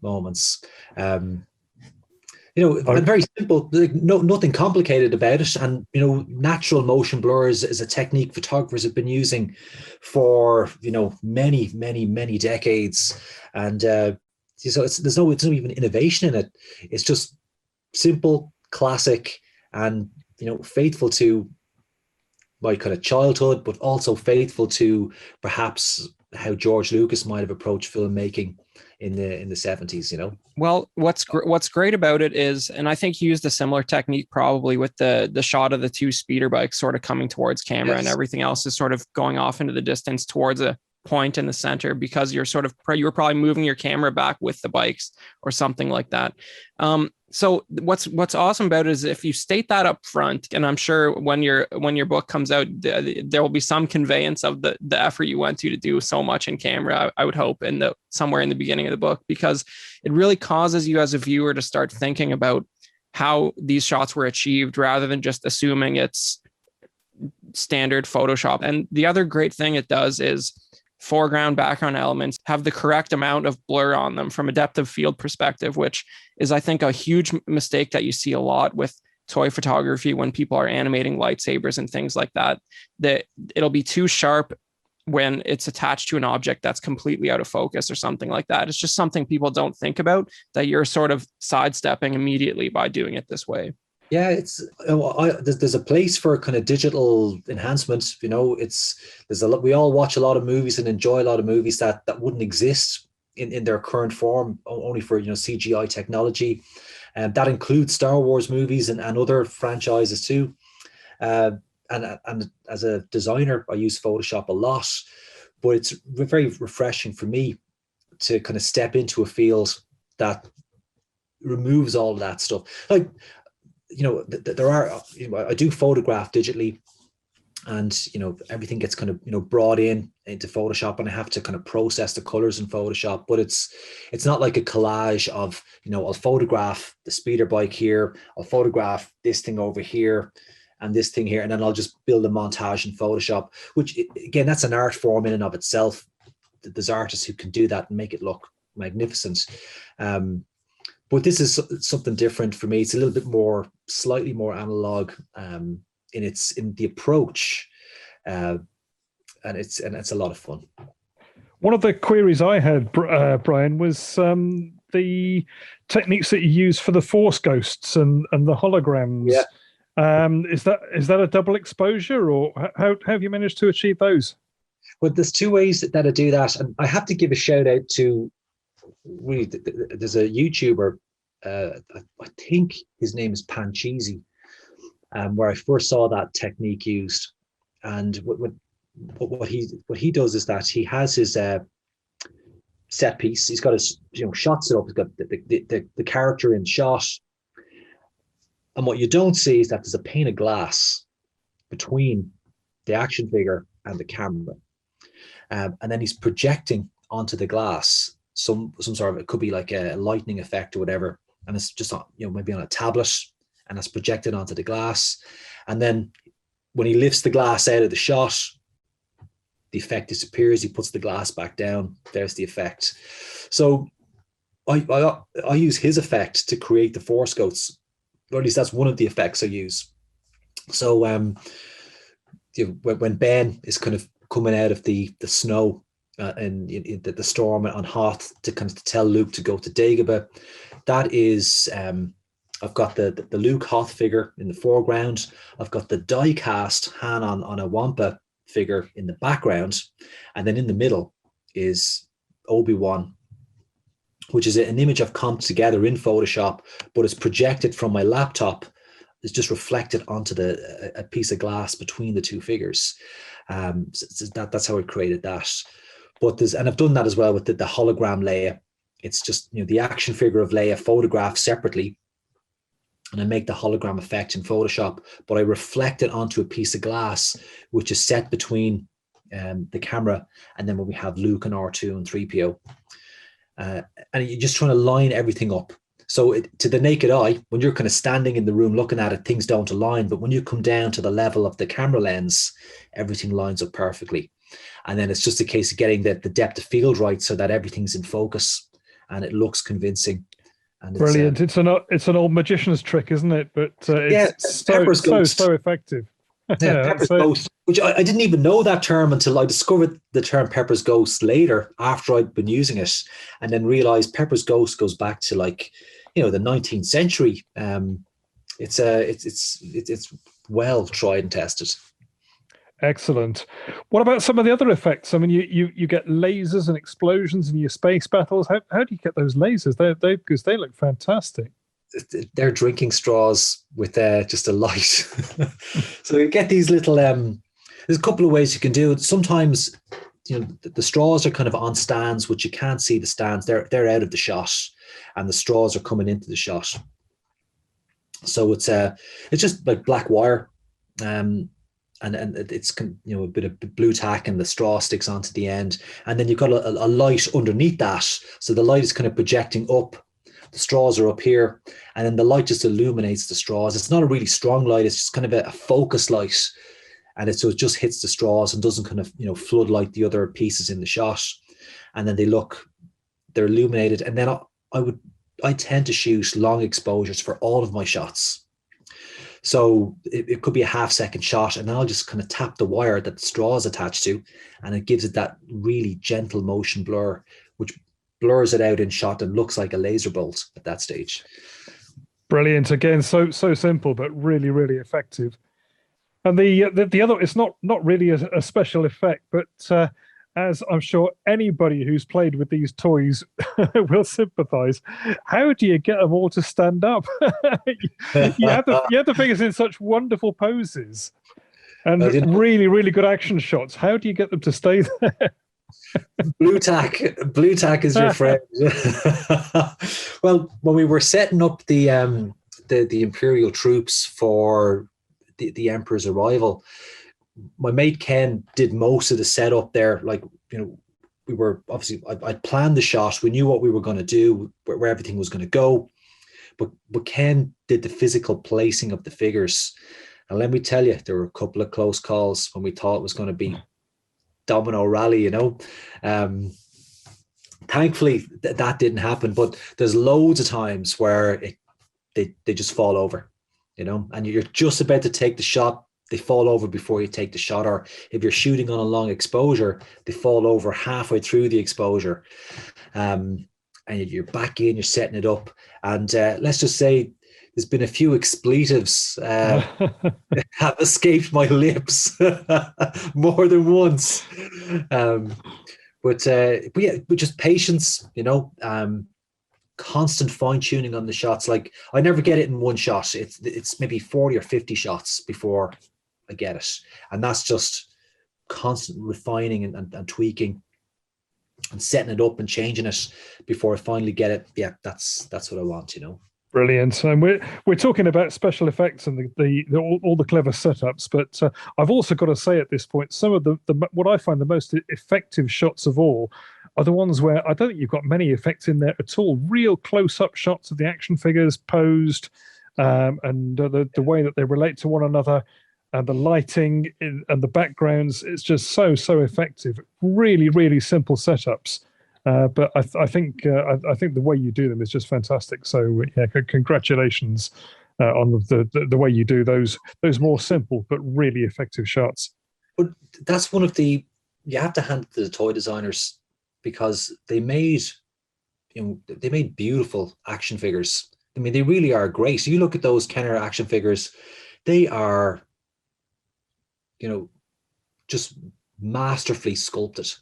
moments. And very simple, like, nothing complicated about it. And, natural motion blurs is a technique photographers have been using for, many, many, many decades. And so there's no even innovation in it. It's just simple, classic, and, faithful to my kind of childhood, but also faithful to perhaps how George Lucas might have approached filmmaking in the 70s. Well, what's great about it is, and I think he used a similar technique probably with the shot of the two speeder bikes sort of coming towards camera, yes, and everything else is sort of going off into the distance towards a point in the center, because you were probably moving your camera back with the bikes or something like that. So what's awesome about it is if you state that up front, and I'm sure when your book comes out, there will be some conveyance of the effort you went to do so much in camera, I would hope, somewhere in the beginning of the book, because it really causes you as a viewer to start thinking about how these shots were achieved rather than just assuming it's standard Photoshop. And the other great thing it does is foreground, background elements have the correct amount of blur on them from a depth of field perspective, which is, I think, a huge mistake that you see a lot with toy photography when people are animating lightsabers and things like that, that it'll be too sharp when it's attached to an object that's completely out of focus or something like that. It's just something people don't think about, that you're sort of sidestepping immediately by doing it this way. Yeah, there's a place for kind of digital enhancement. We all watch a lot of movies and enjoy a lot of movies that wouldn't exist in their current form, only for CGI technology, and that includes Star Wars movies and other franchises too. And as a designer, I use Photoshop a lot, but it's very refreshing for me to kind of step into a field that removes all of that stuff. Like, there are, I do photograph digitally, and everything gets kind of brought into Photoshop, and I have to kind of process the colors in Photoshop. But it's not like a collage of I'll photograph the speeder bike here, I'll photograph this thing over here, and this thing here, and then I'll just build a montage in Photoshop. Which, again, that's an art form in and of itself. There's artists who can do that and make it look magnificent. But this is something different for me. It's a little bit slightly more analog in the approach, and it's a lot of fun. One of the queries I had, Brian, was the techniques that you use for the Force ghosts and the holograms. Yeah. Is that a double exposure, or how have you managed to achieve those? Well, there's two ways that I do that, and I have to give a shout out to. Really, there's a YouTuber, I think his name is Pancheesy, where I first saw that technique used. And what he does is that he has his set piece. He's got his shot set up. He's got the character in shot, and what you don't see is that there's a pane of glass between the action figure and the camera, and then he's projecting onto the glass some sort of, it could be like a lightning effect or whatever, and it's just on, maybe on a tablet, and it's projected onto the glass, and then when he lifts the glass out of the shot, the effect disappears. He puts the glass back down. There's the effect. So I use his effect to create the Force ghosts, or at least that's one of the effects I use. So when Ben is kind of coming out of the snow and the storm on Hoth to kind of tell Luke to go to Dagobah, that is I've got the Luke Hoth figure in the foreground. I've got the die cast Han on a Wampa figure in the background, and then in the middle is Obi-Wan, which is an image I've comped together in Photoshop, but it's projected from my laptop. It's just reflected onto a piece of glass between the two figures. So that's how I created that. But and I've done that as well with the hologram Leia. It's just the action figure of Leia photographed separately, and I make the hologram effect in Photoshop, but I reflect it onto a piece of glass, which is set between the camera and then when we have Luke and R2 and 3PO. And you're just trying to line everything up. So to the naked eye, when you're kind of standing in the room looking at it, things don't align. But when you come down to the level of the camera lens, everything lines up perfectly. And then it's just a case of getting the depth of field right so that everything's in focus and it looks convincing. And brilliant. It's an old magician's trick, isn't it? But it's so effective. Pepper's Ghost, which I didn't even know that term until I discovered the term Pepper's Ghost later after I'd been using it, and then realized Pepper's Ghost goes back to the 19th century. It's well tried and tested. Excellent. What about some of the other effects? I mean, you get lasers and explosions in your space battles. How do you get those lasers? Because they look fantastic. They're drinking straws with just a light. So you get these little. There's a couple of ways you can do it. Sometimes, the straws are kind of on stands, which you can't see the stands. They're out of the shot, and the straws are coming into the shot. So it's just like black wire, and it's a bit of blue tack, and the straw sticks onto the end, and then you've got a light underneath that. So the light is kind of projecting up. The straws are up here, and then the light just illuminates the straws. It's not a really strong light. It's just kind of a focus light, and so it just hits the straws and doesn't kind of floodlight the other pieces in the shot. And then they're illuminated. And then I tend to shoot long exposures for all of my shots. So it could be a half-second shot, and then I'll just kind of tap the wire that the straw is attached to, and it gives it that really gentle motion blur, which blurs it out in shot and looks like a laser bolt at that stage. Brilliant. Again, so simple, but really, really effective. And the other, it's not really a special effect, but as I'm sure anybody who's played with these toys will sympathize, how do you get them all to stand up? you have to figure in such wonderful poses and really, really good action shots. How do you get them to stay there? Blue tack is your friend. Well, when we were setting up the Imperial troops for the Emperor's arrival, my mate Ken did most of the setup there. We were obviously, I'd planned the shot. We knew what we were going to do, where everything was going to go, but Ken did the physical placing of the figures. And let me tell you, there were a couple of close calls when we thought it was going to be domino rally, thankfully that didn't happen, but there's loads of times where they just fall over, and you're just about to take the shot, they fall over before you take the shot. Or if you're shooting on a long exposure, they fall over halfway through the exposure, and you're back in, you're setting it up, and let's just say there's been a few expletives have escaped my lips more than once. But just patience, constant fine tuning on the shots. Like, I never get it in one shot. It's maybe 40 or 50 shots before I get it. And that's just constant refining and tweaking and setting it up and changing it before I finally get it. Yeah, that's what I want, Brilliant. And we're talking about special effects and all the clever setups, but I've also got to say at this point, some of the what I find the most effective shots of all are the ones where I don't think you've got many effects in there at all. Real close-up shots of the action figures posed, and the way that they relate to one another, and the lighting and the backgrounds. It's just so effective. Really, really simple setups. But I think the way you do them is just fantastic. So yeah, congratulations on the way you do those more simple but really effective shots. But that's one of the, you have to hand it to the toy designers, because they made beautiful action figures. I mean, they really are great. So you look at those Kenner action figures, they are, just masterfully sculpted.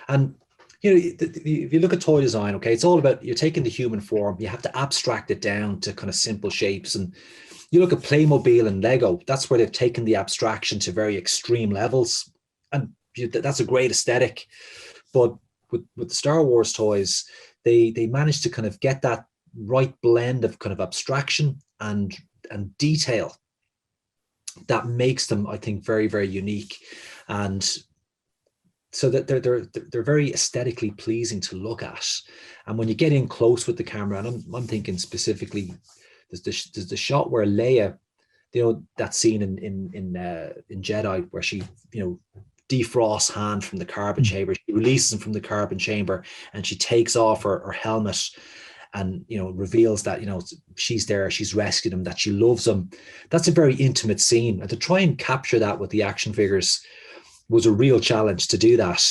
And if you look at toy design, okay, it's all about, you're taking the human form, you have to abstract it down to kind of simple shapes. And you look at Playmobil and Lego, that's where they've taken the abstraction to very extreme levels. And that's a great aesthetic. But with the Star Wars toys, they managed to kind of get that right blend of kind of abstraction and detail that makes them, I think, very, very unique. And so that they're very aesthetically pleasing to look at. And when you get in close with the camera, and I'm thinking specifically, there's the shot where Leia, that scene in Jedi where she, defrosts hand from the carbon chamber. She releases him from the carbon chamber, and she takes off her helmet, and reveals that she's there, she's rescued him, that she loves him. That's a very intimate scene, and to try and capture that with the action figures was a real challenge to do that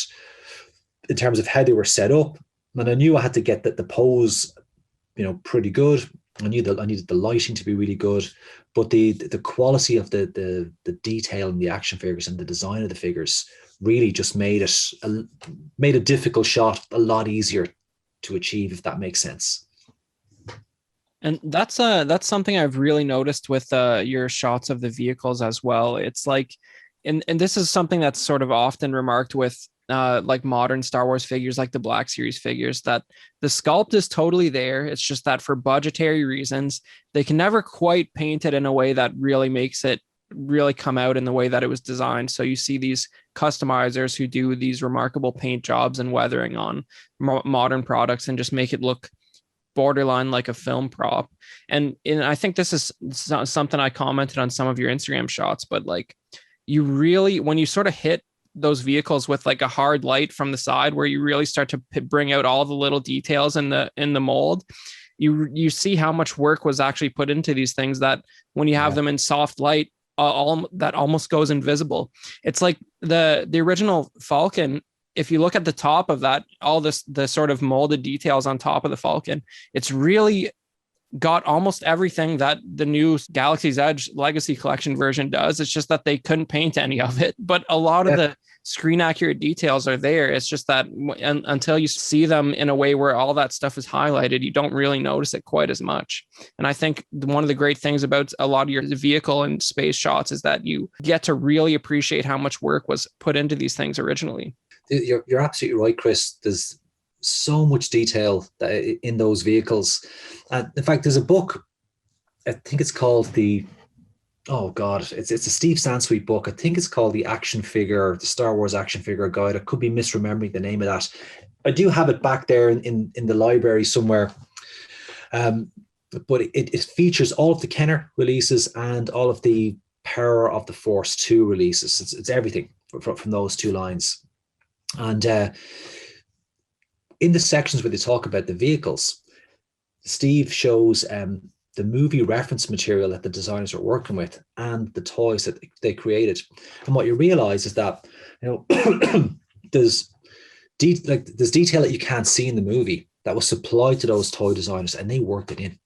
in terms of how they were set up. And I knew I had to get the pose pretty good. I needed the lighting to be really good, but the quality of the detail in the action figures and the design of the figures really just made a difficult shot a lot easier to achieve, if that makes sense. And that's something I've really noticed with your shots of the vehicles as well. It's like, and this is something that's sort of often remarked with like modern Star Wars figures, like the Black Series figures, that the sculpt is totally there. It's just that for budgetary reasons, they can never quite paint it in a way that really makes it really come out in the way that it was designed. So you see these customizers who do these remarkable paint jobs and weathering on modern products and just make it look borderline like a film prop. And I think this is something I commented on some of your Instagram shots, but like, you really, when you sort of hit those vehicles with like a hard light from the side, where you really start to bring out all the little details in the mold, you see how much work was actually put into these things, that when you have them in soft light, all that almost goes invisible. It's like the original Falcon. If you look at the top of that, all the sort of molded details on top of the Falcon, it's really got almost everything that the new Galaxy's Edge Legacy Collection version does. It's just that they couldn't paint any of it, but a lot of the screen accurate details are there. It's just that until you see them in a way where all that stuff is highlighted, you don't really notice it quite as much. And I think one of the great things about a lot of your vehicle and space shots is that you get to really appreciate how much work was put into these things originally. You're absolutely right, Chris. There's so much detail in those vehicles. In fact, there's a book, I think it's called it's a Steve Sansweet book. I think it's called the Star Wars Action Figure Guide. I could be misremembering the name of that. I do have it back there in the library somewhere. But it features all of the Kenner releases and all of the Power of the Force 2 releases. It's everything from those two lines. And in the sections where they talk about the vehicles, Steve shows the movie reference material that the designers are working with and the toys that they created. And what you realize is that there's detail that you can't see in the movie that was supplied to those toy designers, and they worked it in.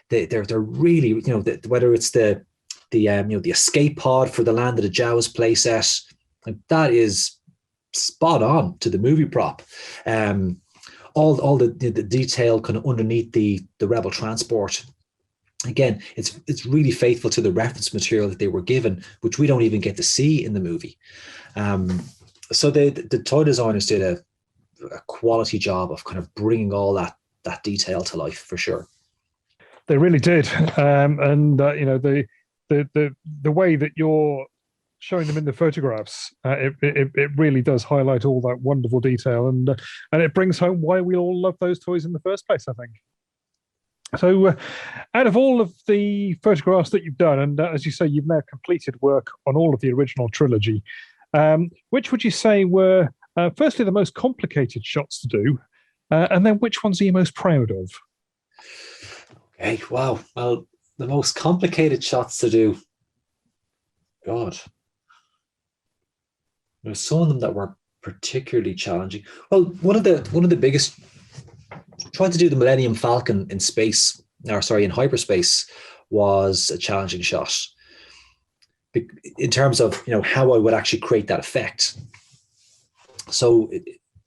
They're really, whether it's the escape pod for the Land of the Jawas playset, like that is spot on to the movie prop. All the detail kind of underneath the Rebel transport. Again, it's really faithful to the reference material that they were given, which we don't even get to see in the movie. So the toy designers did a quality job of kind of bringing all that detail to life, for sure. They really did, the way that you're showing them in the photographs, it really does highlight all that wonderful detail, and it brings home why we all love those toys in the first place, I think. So out of all of the photographs that you've done, and as you say, you've now completed work on all of the original trilogy, which would you say were firstly the most complicated shots to do, and then which ones are you most proud of? Okay, wow. Well, the most complicated shots to do, God, there's some of them that were particularly challenging. Well, one of the biggest, trying to do the Millennium Falcon in hyperspace, was a challenging shot in terms of how I would actually create that effect. So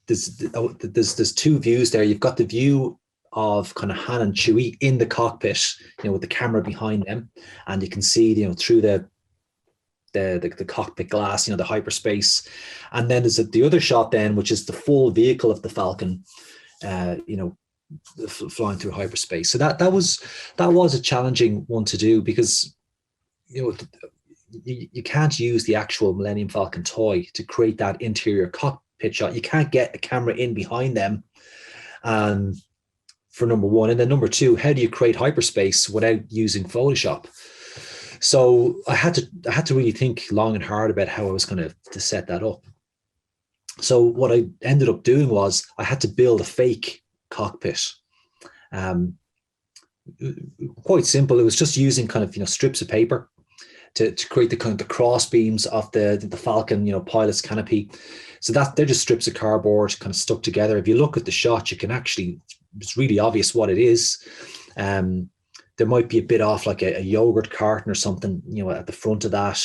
there's two views there. You've got the view of kind of Han and Chewie in the cockpit, with the camera behind them, and you can see through the cockpit glass, the hyperspace. And then there's the other shot then, which is the full vehicle of the Falcon, flying through hyperspace. So that was a challenging one to do, because you can't use the actual Millennium Falcon toy to create that interior cockpit shot. You can't get a camera in behind them, for number one. And then number two, how do you create hyperspace without using Photoshop? So I had to really think long and hard about how I was going to set that up. So what I ended up doing was I had to build a fake cockpit. Quite simple. It was just using kind of, strips of paper to create the kind of the cross beams of the Falcon, pilot's canopy. So that they're just strips of cardboard kind of stuck together. If you look at the shot, you can actually, it's really obvious what it is. There might be a bit off like a yogurt carton or something, at the front of that,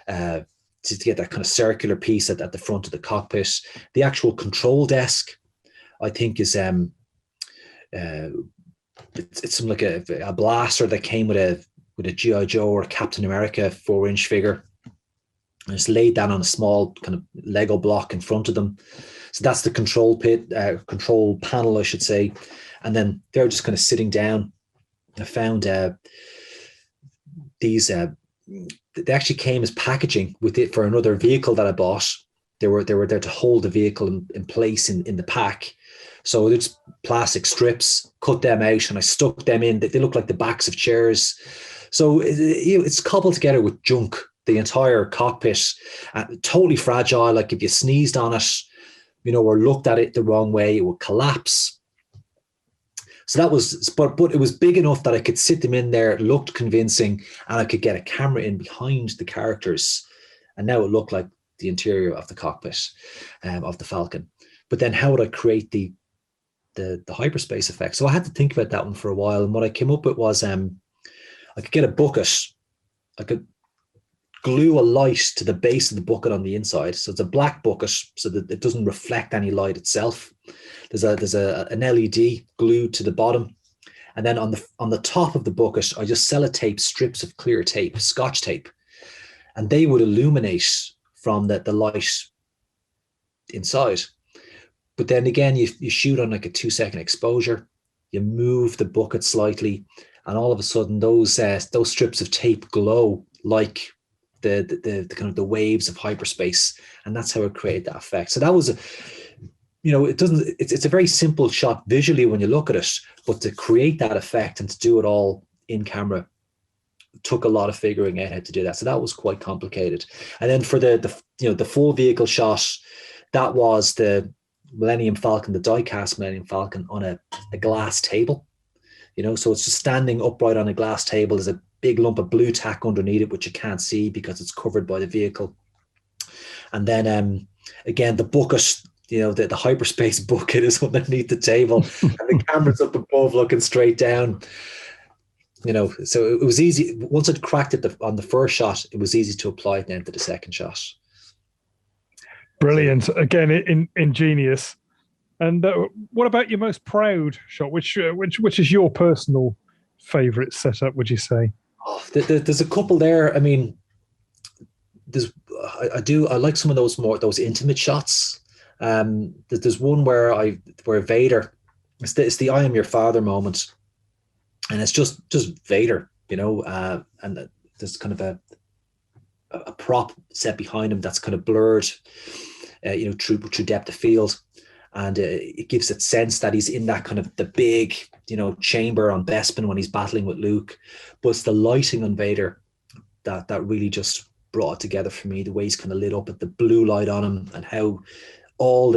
to get that kind of circular piece at the front of the cockpit. The actual control desk, I think, is it's something like a blaster that came with a G.I. Joe or a Captain America 4-inch figure. And it's laid down on a small kind of Lego block in front of them. So that's the control panel, I should say. And then they're just kind of sitting down. I found these, they actually came as packaging with it for another vehicle that I bought. They were there to hold the vehicle in place in the pack. So it's plastic strips, cut them out, and I stuck them in. They look like the backs of chairs. So it's cobbled together with junk, the entire cockpit, totally fragile. Like if you sneezed on it, or looked at it the wrong way, it would collapse. So that was, but it was big enough that I could sit them in there, it looked convincing, and I could get a camera in behind the characters. And now it looked like the interior of the cockpit of the Falcon. But then how would I create the hyperspace effect? So I had to think about that one for a while. And what I came up with was I could get a bucket. I could glue a light to the base of the bucket on the inside. So it's a black bucket so that it doesn't reflect any light itself. There's an LED glued to the bottom. And then on the top of the bucket, I just sellotape strips of clear tape, Scotch tape. And they would illuminate from the light inside. But then again, you shoot on like a 2-second exposure, you move the bucket slightly, and all of a sudden those strips of tape glow like the kind of the waves of hyperspace, and that's how it created that effect. So that was it's a very simple shot visually when you look at it, but to create that effect and to do it all in camera took a lot of figuring out how to do that. So that was quite complicated. And then for the full vehicle shot, that was the Millennium Falcon, the die-cast Millennium Falcon on a glass table, so it's just standing upright on a glass table. There's a big lump of blue tack underneath it, which you can't see because it's covered by the vehicle. And then again, the bucket, the hyperspace bucket is underneath the table and the camera's up above looking straight down. So it was easy. Once I'd cracked it on the first shot, it was easy to apply it then to the second shot. Brilliant. Again, ingenious. And what about your most proud shot? Which is your personal favorite setup, would you say? Oh, there's a couple there. I mean, I like some of those intimate shots. There's one where Vader, it's the I am your father moment, and it's just Vader, and there's kind of a prop set behind him that's kind of blurred, through depth of field, and it gives it sense that he's in that kind of the big, chamber on Bespin when he's battling with Luke. But it's the lighting on Vader that really just brought it together for me. The way he's kind of lit up at the blue light on him, and how all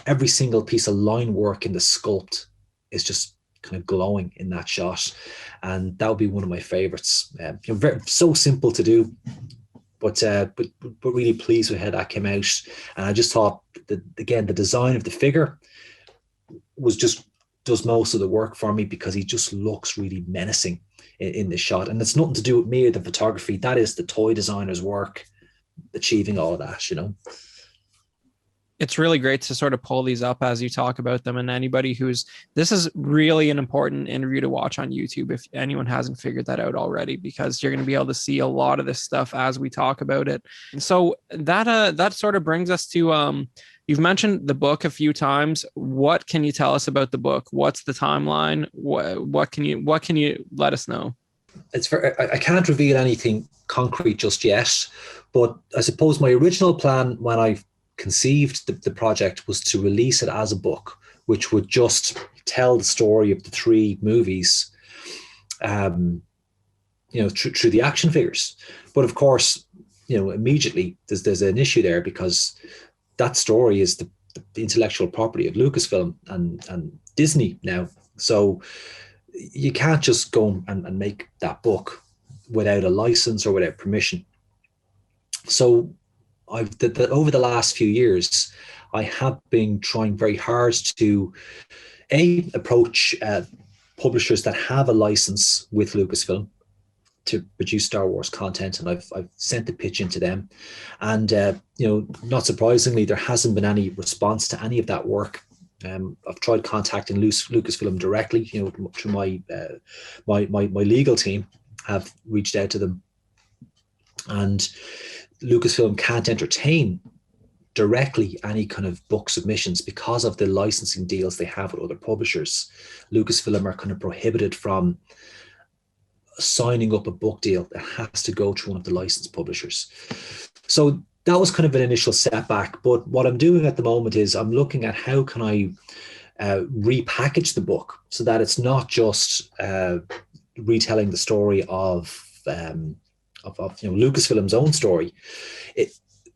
every single piece of line work in the sculpt is just kind of glowing in that shot, and that would be one of my favorites. So simple to do, but really pleased with how that came out. And I just thought that, again, the design of the figure does most of the work for me, because he just looks really menacing in the shot. And it's nothing to do with me or the photography. That is the toy designer's work achieving all of that, It's really great to sort of pull these up as you talk about them. And anybody this is really an important interview to watch on YouTube if anyone hasn't figured that out already, because you're going to be able to see a lot of this stuff as we talk about it. And so that sort of brings us to, you've mentioned the book a few times. What can you tell us about the book? What's the timeline? What can you let us know? I can't reveal anything concrete just yet, but I suppose my original plan when I conceived the project was to release it as a book, which would just tell the story of the 3 movies, through the action figures. But of course, immediately there's an issue there, because that story is the intellectual property of Lucasfilm and Disney now. So you can't just go and make that book without a license or without permission. So over the last few years, I have been trying very hard to approach publishers that have a license with Lucasfilm to produce Star Wars content, and I've sent the pitch into them, and not surprisingly, there hasn't been any response to any of that work. I've tried contacting Lucasfilm directly, through my legal team have reached out to them, and Lucasfilm can't entertain directly any kind of book submissions because of the licensing deals they have with other publishers. Lucasfilm are kind of prohibited from signing up a book deal that has to go through one of the licensed publishers. So that was kind of an initial setback. But what I'm doing at the moment is I'm looking at how can I repackage the book so that it's not just retelling the story of Lucasfilm's own story.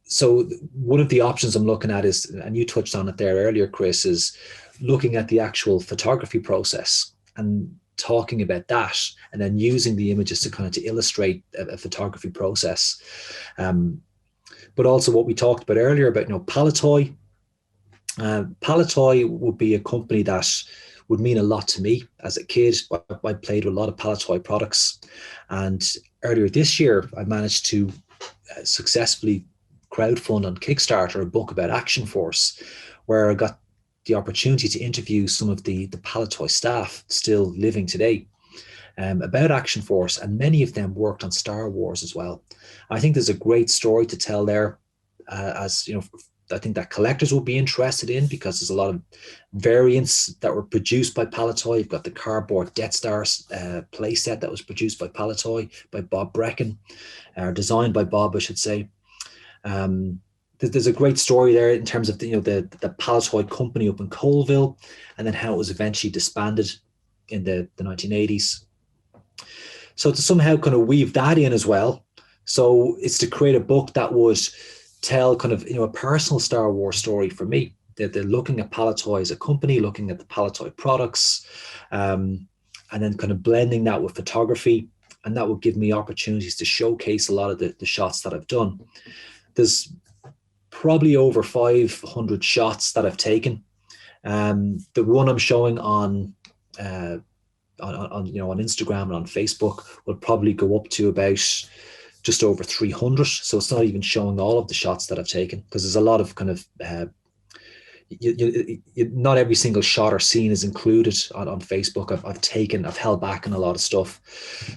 So one of the options I'm looking at is, and you touched on it there earlier, Chris, is looking at the actual photography process and talking about that, and then using the images to illustrate a photography process. But also what we talked about earlier about, Palitoy. Palitoy would be a company that would mean a lot to me as a kid. I played with a lot of Palitoy products. And earlier this year, I managed to successfully crowdfund on Kickstarter a book about Action Force, where I got the opportunity to interview some of the Palitoy staff still living today about Action Force, and many of them worked on Star Wars as well. I think there's a great story to tell there, I think that collectors will be interested in, because there's a lot of variants that were produced by Palitoy. You've got the cardboard Death Star playset that was produced by Palitoy, by Bob Brecken, or designed by Bob, I should say. There's a great story there in terms of the Palitoy company up in Colville, and then how it was eventually disbanded in the 1980s. So to somehow kind of weave that in as well. So it's to create a book that would tell kind of, a personal Star Wars story for me. They're looking at Palitoy as a company, looking at the Palitoy products, and then kind of blending that with photography. And that will give me opportunities to showcase a lot of the shots that I've done. There's probably over 500 shots that I've taken. The one I'm showing on Instagram and on Facebook will probably go up to about just over 300. So it's not even showing all of the shots that I've taken, because there's a lot of kind of not every single shot or scene is included on Facebook. I've held back on a lot of stuff.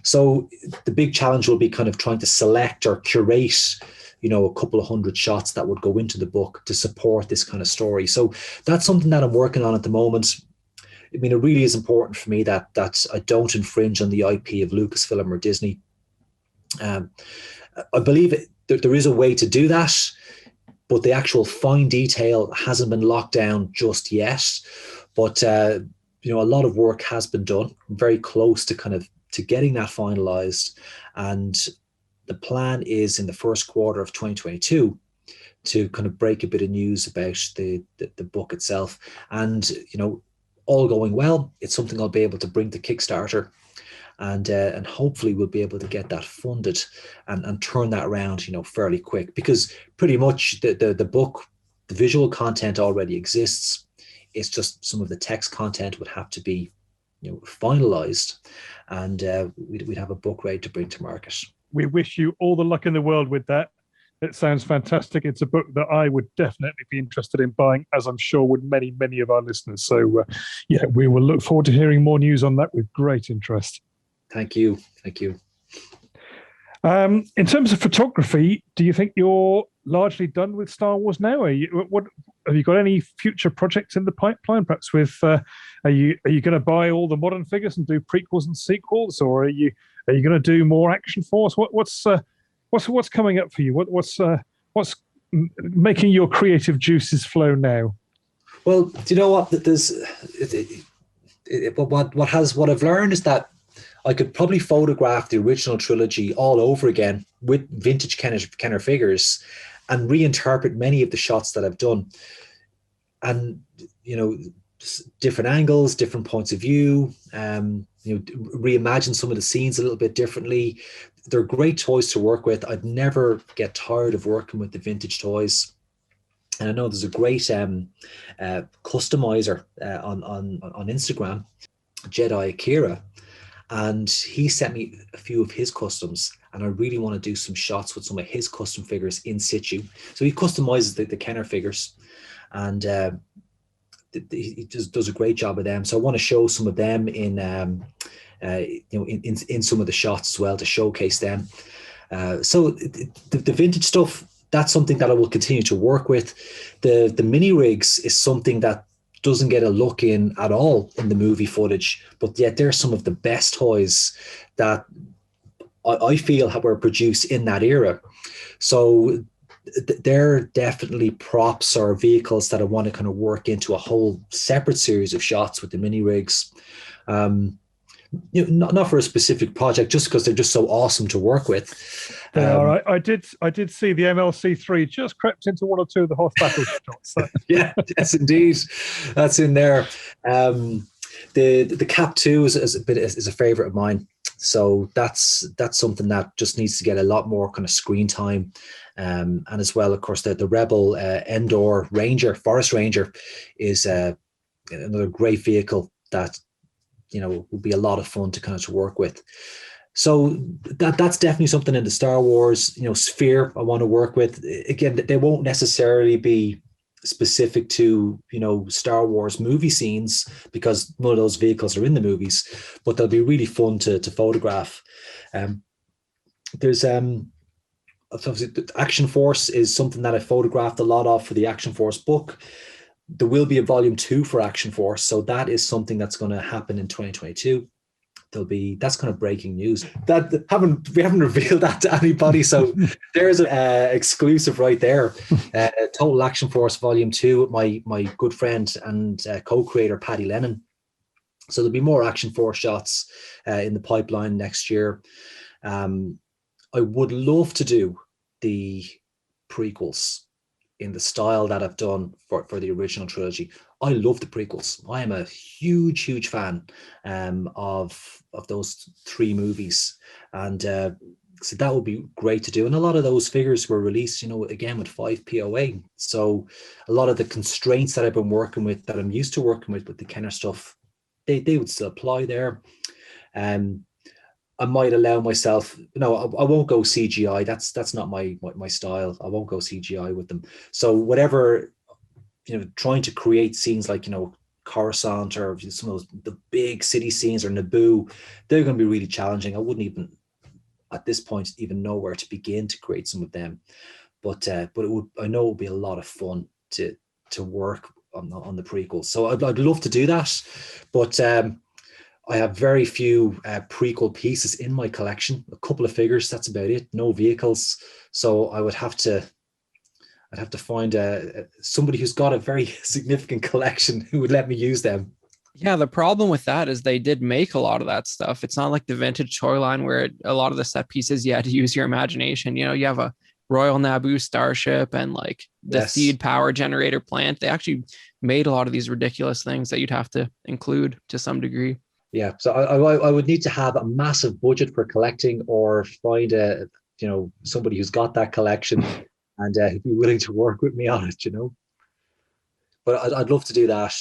So the big challenge will be kind of trying to select or curate, a couple of hundred shots that would go into the book to support this kind of story. So that's something that I'm working on at the moment. I mean, it really is important for me that I don't infringe on the IP of Lucasfilm or Disney. I believe there is a way to do that, but the actual fine detail hasn't been locked down just yet. But a lot of work has been done. I'm very close to getting that finalized, and the plan is in the first quarter of 2022 to kind of break a bit of news about the book itself. And all going well, it's something I'll be able to bring to Kickstarter, and hopefully we'll be able to get that funded and turn that around, fairly quick, because pretty much the book, the visual content already exists. It's just some of the text content would have to be, finalized, and we'd have a book ready to bring to market. We wish you all the luck in the world with that. It sounds fantastic. It's a book that I would definitely be interested in buying, as I'm sure would many, many of our listeners. So, we will look forward to hearing more news on that with great interest. Thank you. Thank you. In terms of photography, do you think you're largely done with Star Wars now? Have you got any future projects in the pipeline? Perhaps with are you going to buy all the modern figures and do prequels and sequels, or are you going to do more Action Force? What's coming up for you? What's making your creative juices flow now? Well, do you know what? What I've learned is that I could probably photograph the original trilogy all over again with vintage Kenner figures, and reinterpret many of the shots that I've done. And, different angles, different points of view, reimagine some of the scenes a little bit differently. They're great toys to work with. I'd never get tired of working with the vintage toys. And I know there's a great customizer on Instagram, Jedi Akira, and he sent me a few of his customs, and I really want to do some shots with some of his custom figures in situ. So he customizes the Kenner figures, and he does a great job of them. So I want to show some of them in some of the shots as well, to showcase them. So the vintage stuff, that's something that I will continue to work with. The mini rigs is something that doesn't get a look in at all in the movie footage, but yet they're some of the best toys that I feel were produced in that era. So they're definitely props or vehicles that I want to kind of work into a whole separate series of shots with the mini rigs. Not for a specific project, just because they're just so awesome to work with. They are. I did see the MLC3 just crept into one or two of the Hoth battle shots. So. Yeah, yes, indeed, that's in there. The Cap 2 is a favorite of mine. So that's something that just needs to get a lot more kind of screen time. And as well, of course, the Rebel Endor Ranger, Forest Ranger, is another great vehicle that would be a lot of fun to kind of to work with. So that's definitely something in the Star Wars sphere I want to work with. Again, they won't necessarily be specific to Star Wars movie scenes, because none of those vehicles are in the movies, but they'll be really fun to photograph. There's obviously Action Force is something that I photographed a lot of for the Action Force book. There will be a volume 2 for Action Force, so that is something that's going to happen in 2022. That's kind of breaking news. We haven't revealed that to anybody, so there's an exclusive right there. Total Action Force Volume 2 with my good friend and co-creator Paddy Lennon. So there'll be more Action Force shots in the pipeline next year. I would love to do the prequels in the style that I've done for the original trilogy. I love the prequels. I am a huge fan of those 3 movies, and so that would be great to do. And a lot of those figures were released, again with 5 POA. So a lot of the constraints that I've been working with, that I'm used to working with the Kenner stuff, they would still apply there. I might allow myself, I won't go CGI. That's not my style. I won't go CGI with them. So whatever, trying to create scenes like, Coruscant or some of the big city scenes or Naboo, they're going to be really challenging. I wouldn't even, at this point, even know where to begin to create some of them. But I know it would be a lot of fun to work on the prequels. So I'd love to do that. But I have very few prequel pieces in my collection. A couple of figures, that's about it. No vehicles. So I'd have to find somebody who's got a very significant collection who would let me use them. Yeah, the problem with that is they did make a lot of that stuff. It's not like the vintage toy line where a lot of the set pieces, you had to use your imagination. You have a Royal Naboo starship and like the Theed power generator plant. They actually made a lot of these ridiculous things that you'd have to include to some degree. Yeah, so I would need to have a massive budget for collecting, or find somebody who's got that collection and be willing to work with me on it, But I'd love to do that.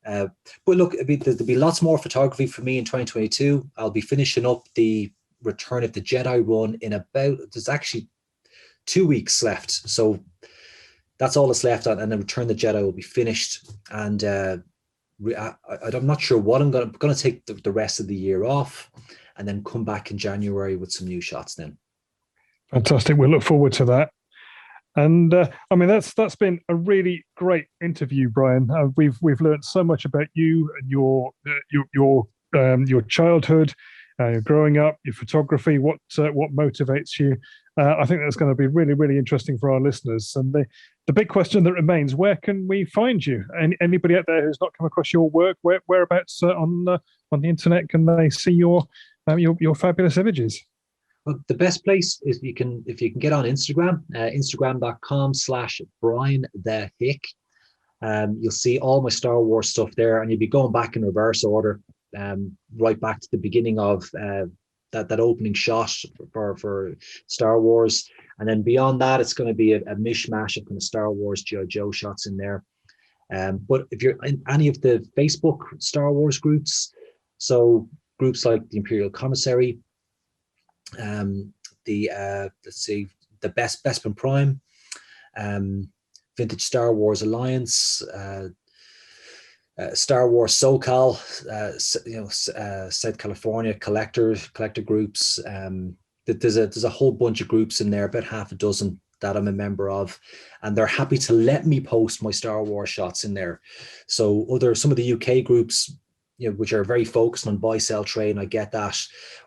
But look, there'll be lots more photography for me in 2022. I'll be finishing up the Return of the Jedi run there's actually 2 weeks left. So that's all that's left, and then Return of the Jedi will be finished. And I'm not sure what I'm going to take the rest of the year off, and then come back in January with some new shots then. Fantastic. We'll look forward to that. And that's been a really great interview, Brian. We've learned so much about you and your childhood, growing up, your photography, what motivates you. I think that's going to be really, really interesting for our listeners. And the big question that remains: where can we find you? And anybody out there who's not come across your work, whereabouts on the internet can they see your fabulous images? Well, the best place is if you can get on Instagram, instagram.com/Brian the Hick. You'll see all my Star Wars stuff there, and you'll be going back in reverse order, right back to the beginning of that opening shot for Star Wars, and then beyond that, it's going to be a mishmash of kind of Star Wars G.I. Joe shots in there. But if you're in any of the Facebook Star Wars groups, so groups like the Imperial Commissary, let's see, the Bespin Prime, Vintage Star Wars Alliance, Star Wars SoCal, South California collector groups. There's a whole bunch of groups in there, about half a dozen that I'm a member of, and they're happy to let me post my Star Wars shots in there. So some of the UK groups, which are very focused on buy, sell, trade, and I get that,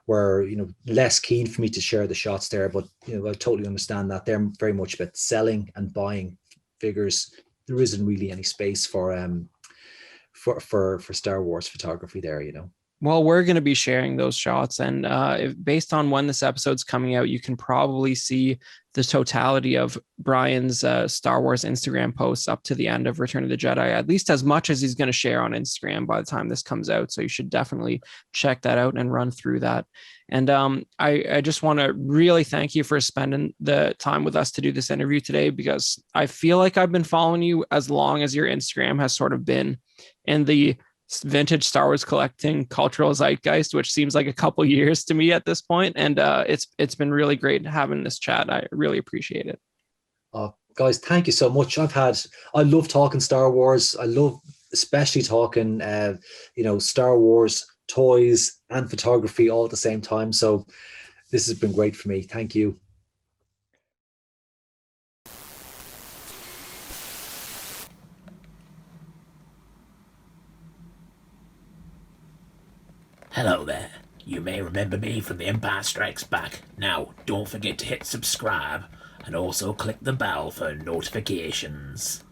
were less keen for me to share the shots there, but I totally understand that. They're very much about selling and buying figures. There isn't really any space for Star Wars photography there. Well, we're going to be sharing those shots, and based on when this episode's coming out, you can probably see the totality of Brian's Star Wars Instagram posts up to the end of Return of the Jedi, at least as much as he's going to share on Instagram by the time this comes out. So you should definitely check that out and run through that. And I just want to really thank you for spending the time with us to do this interview today, because I feel like I've been following you as long as your Instagram has sort of been in the vintage Star Wars collecting cultural zeitgeist, which seems like a couple years to me at this point. And it's been really great having this chat. I really appreciate it. Guys, thank you so much. I love talking Star Wars. I love especially talking Star Wars toys and photography all at the same time. So this has been great for me. Thank you. Hello there. You may remember me from The Empire Strikes Back. Now, don't forget to hit subscribe and also click the bell for notifications.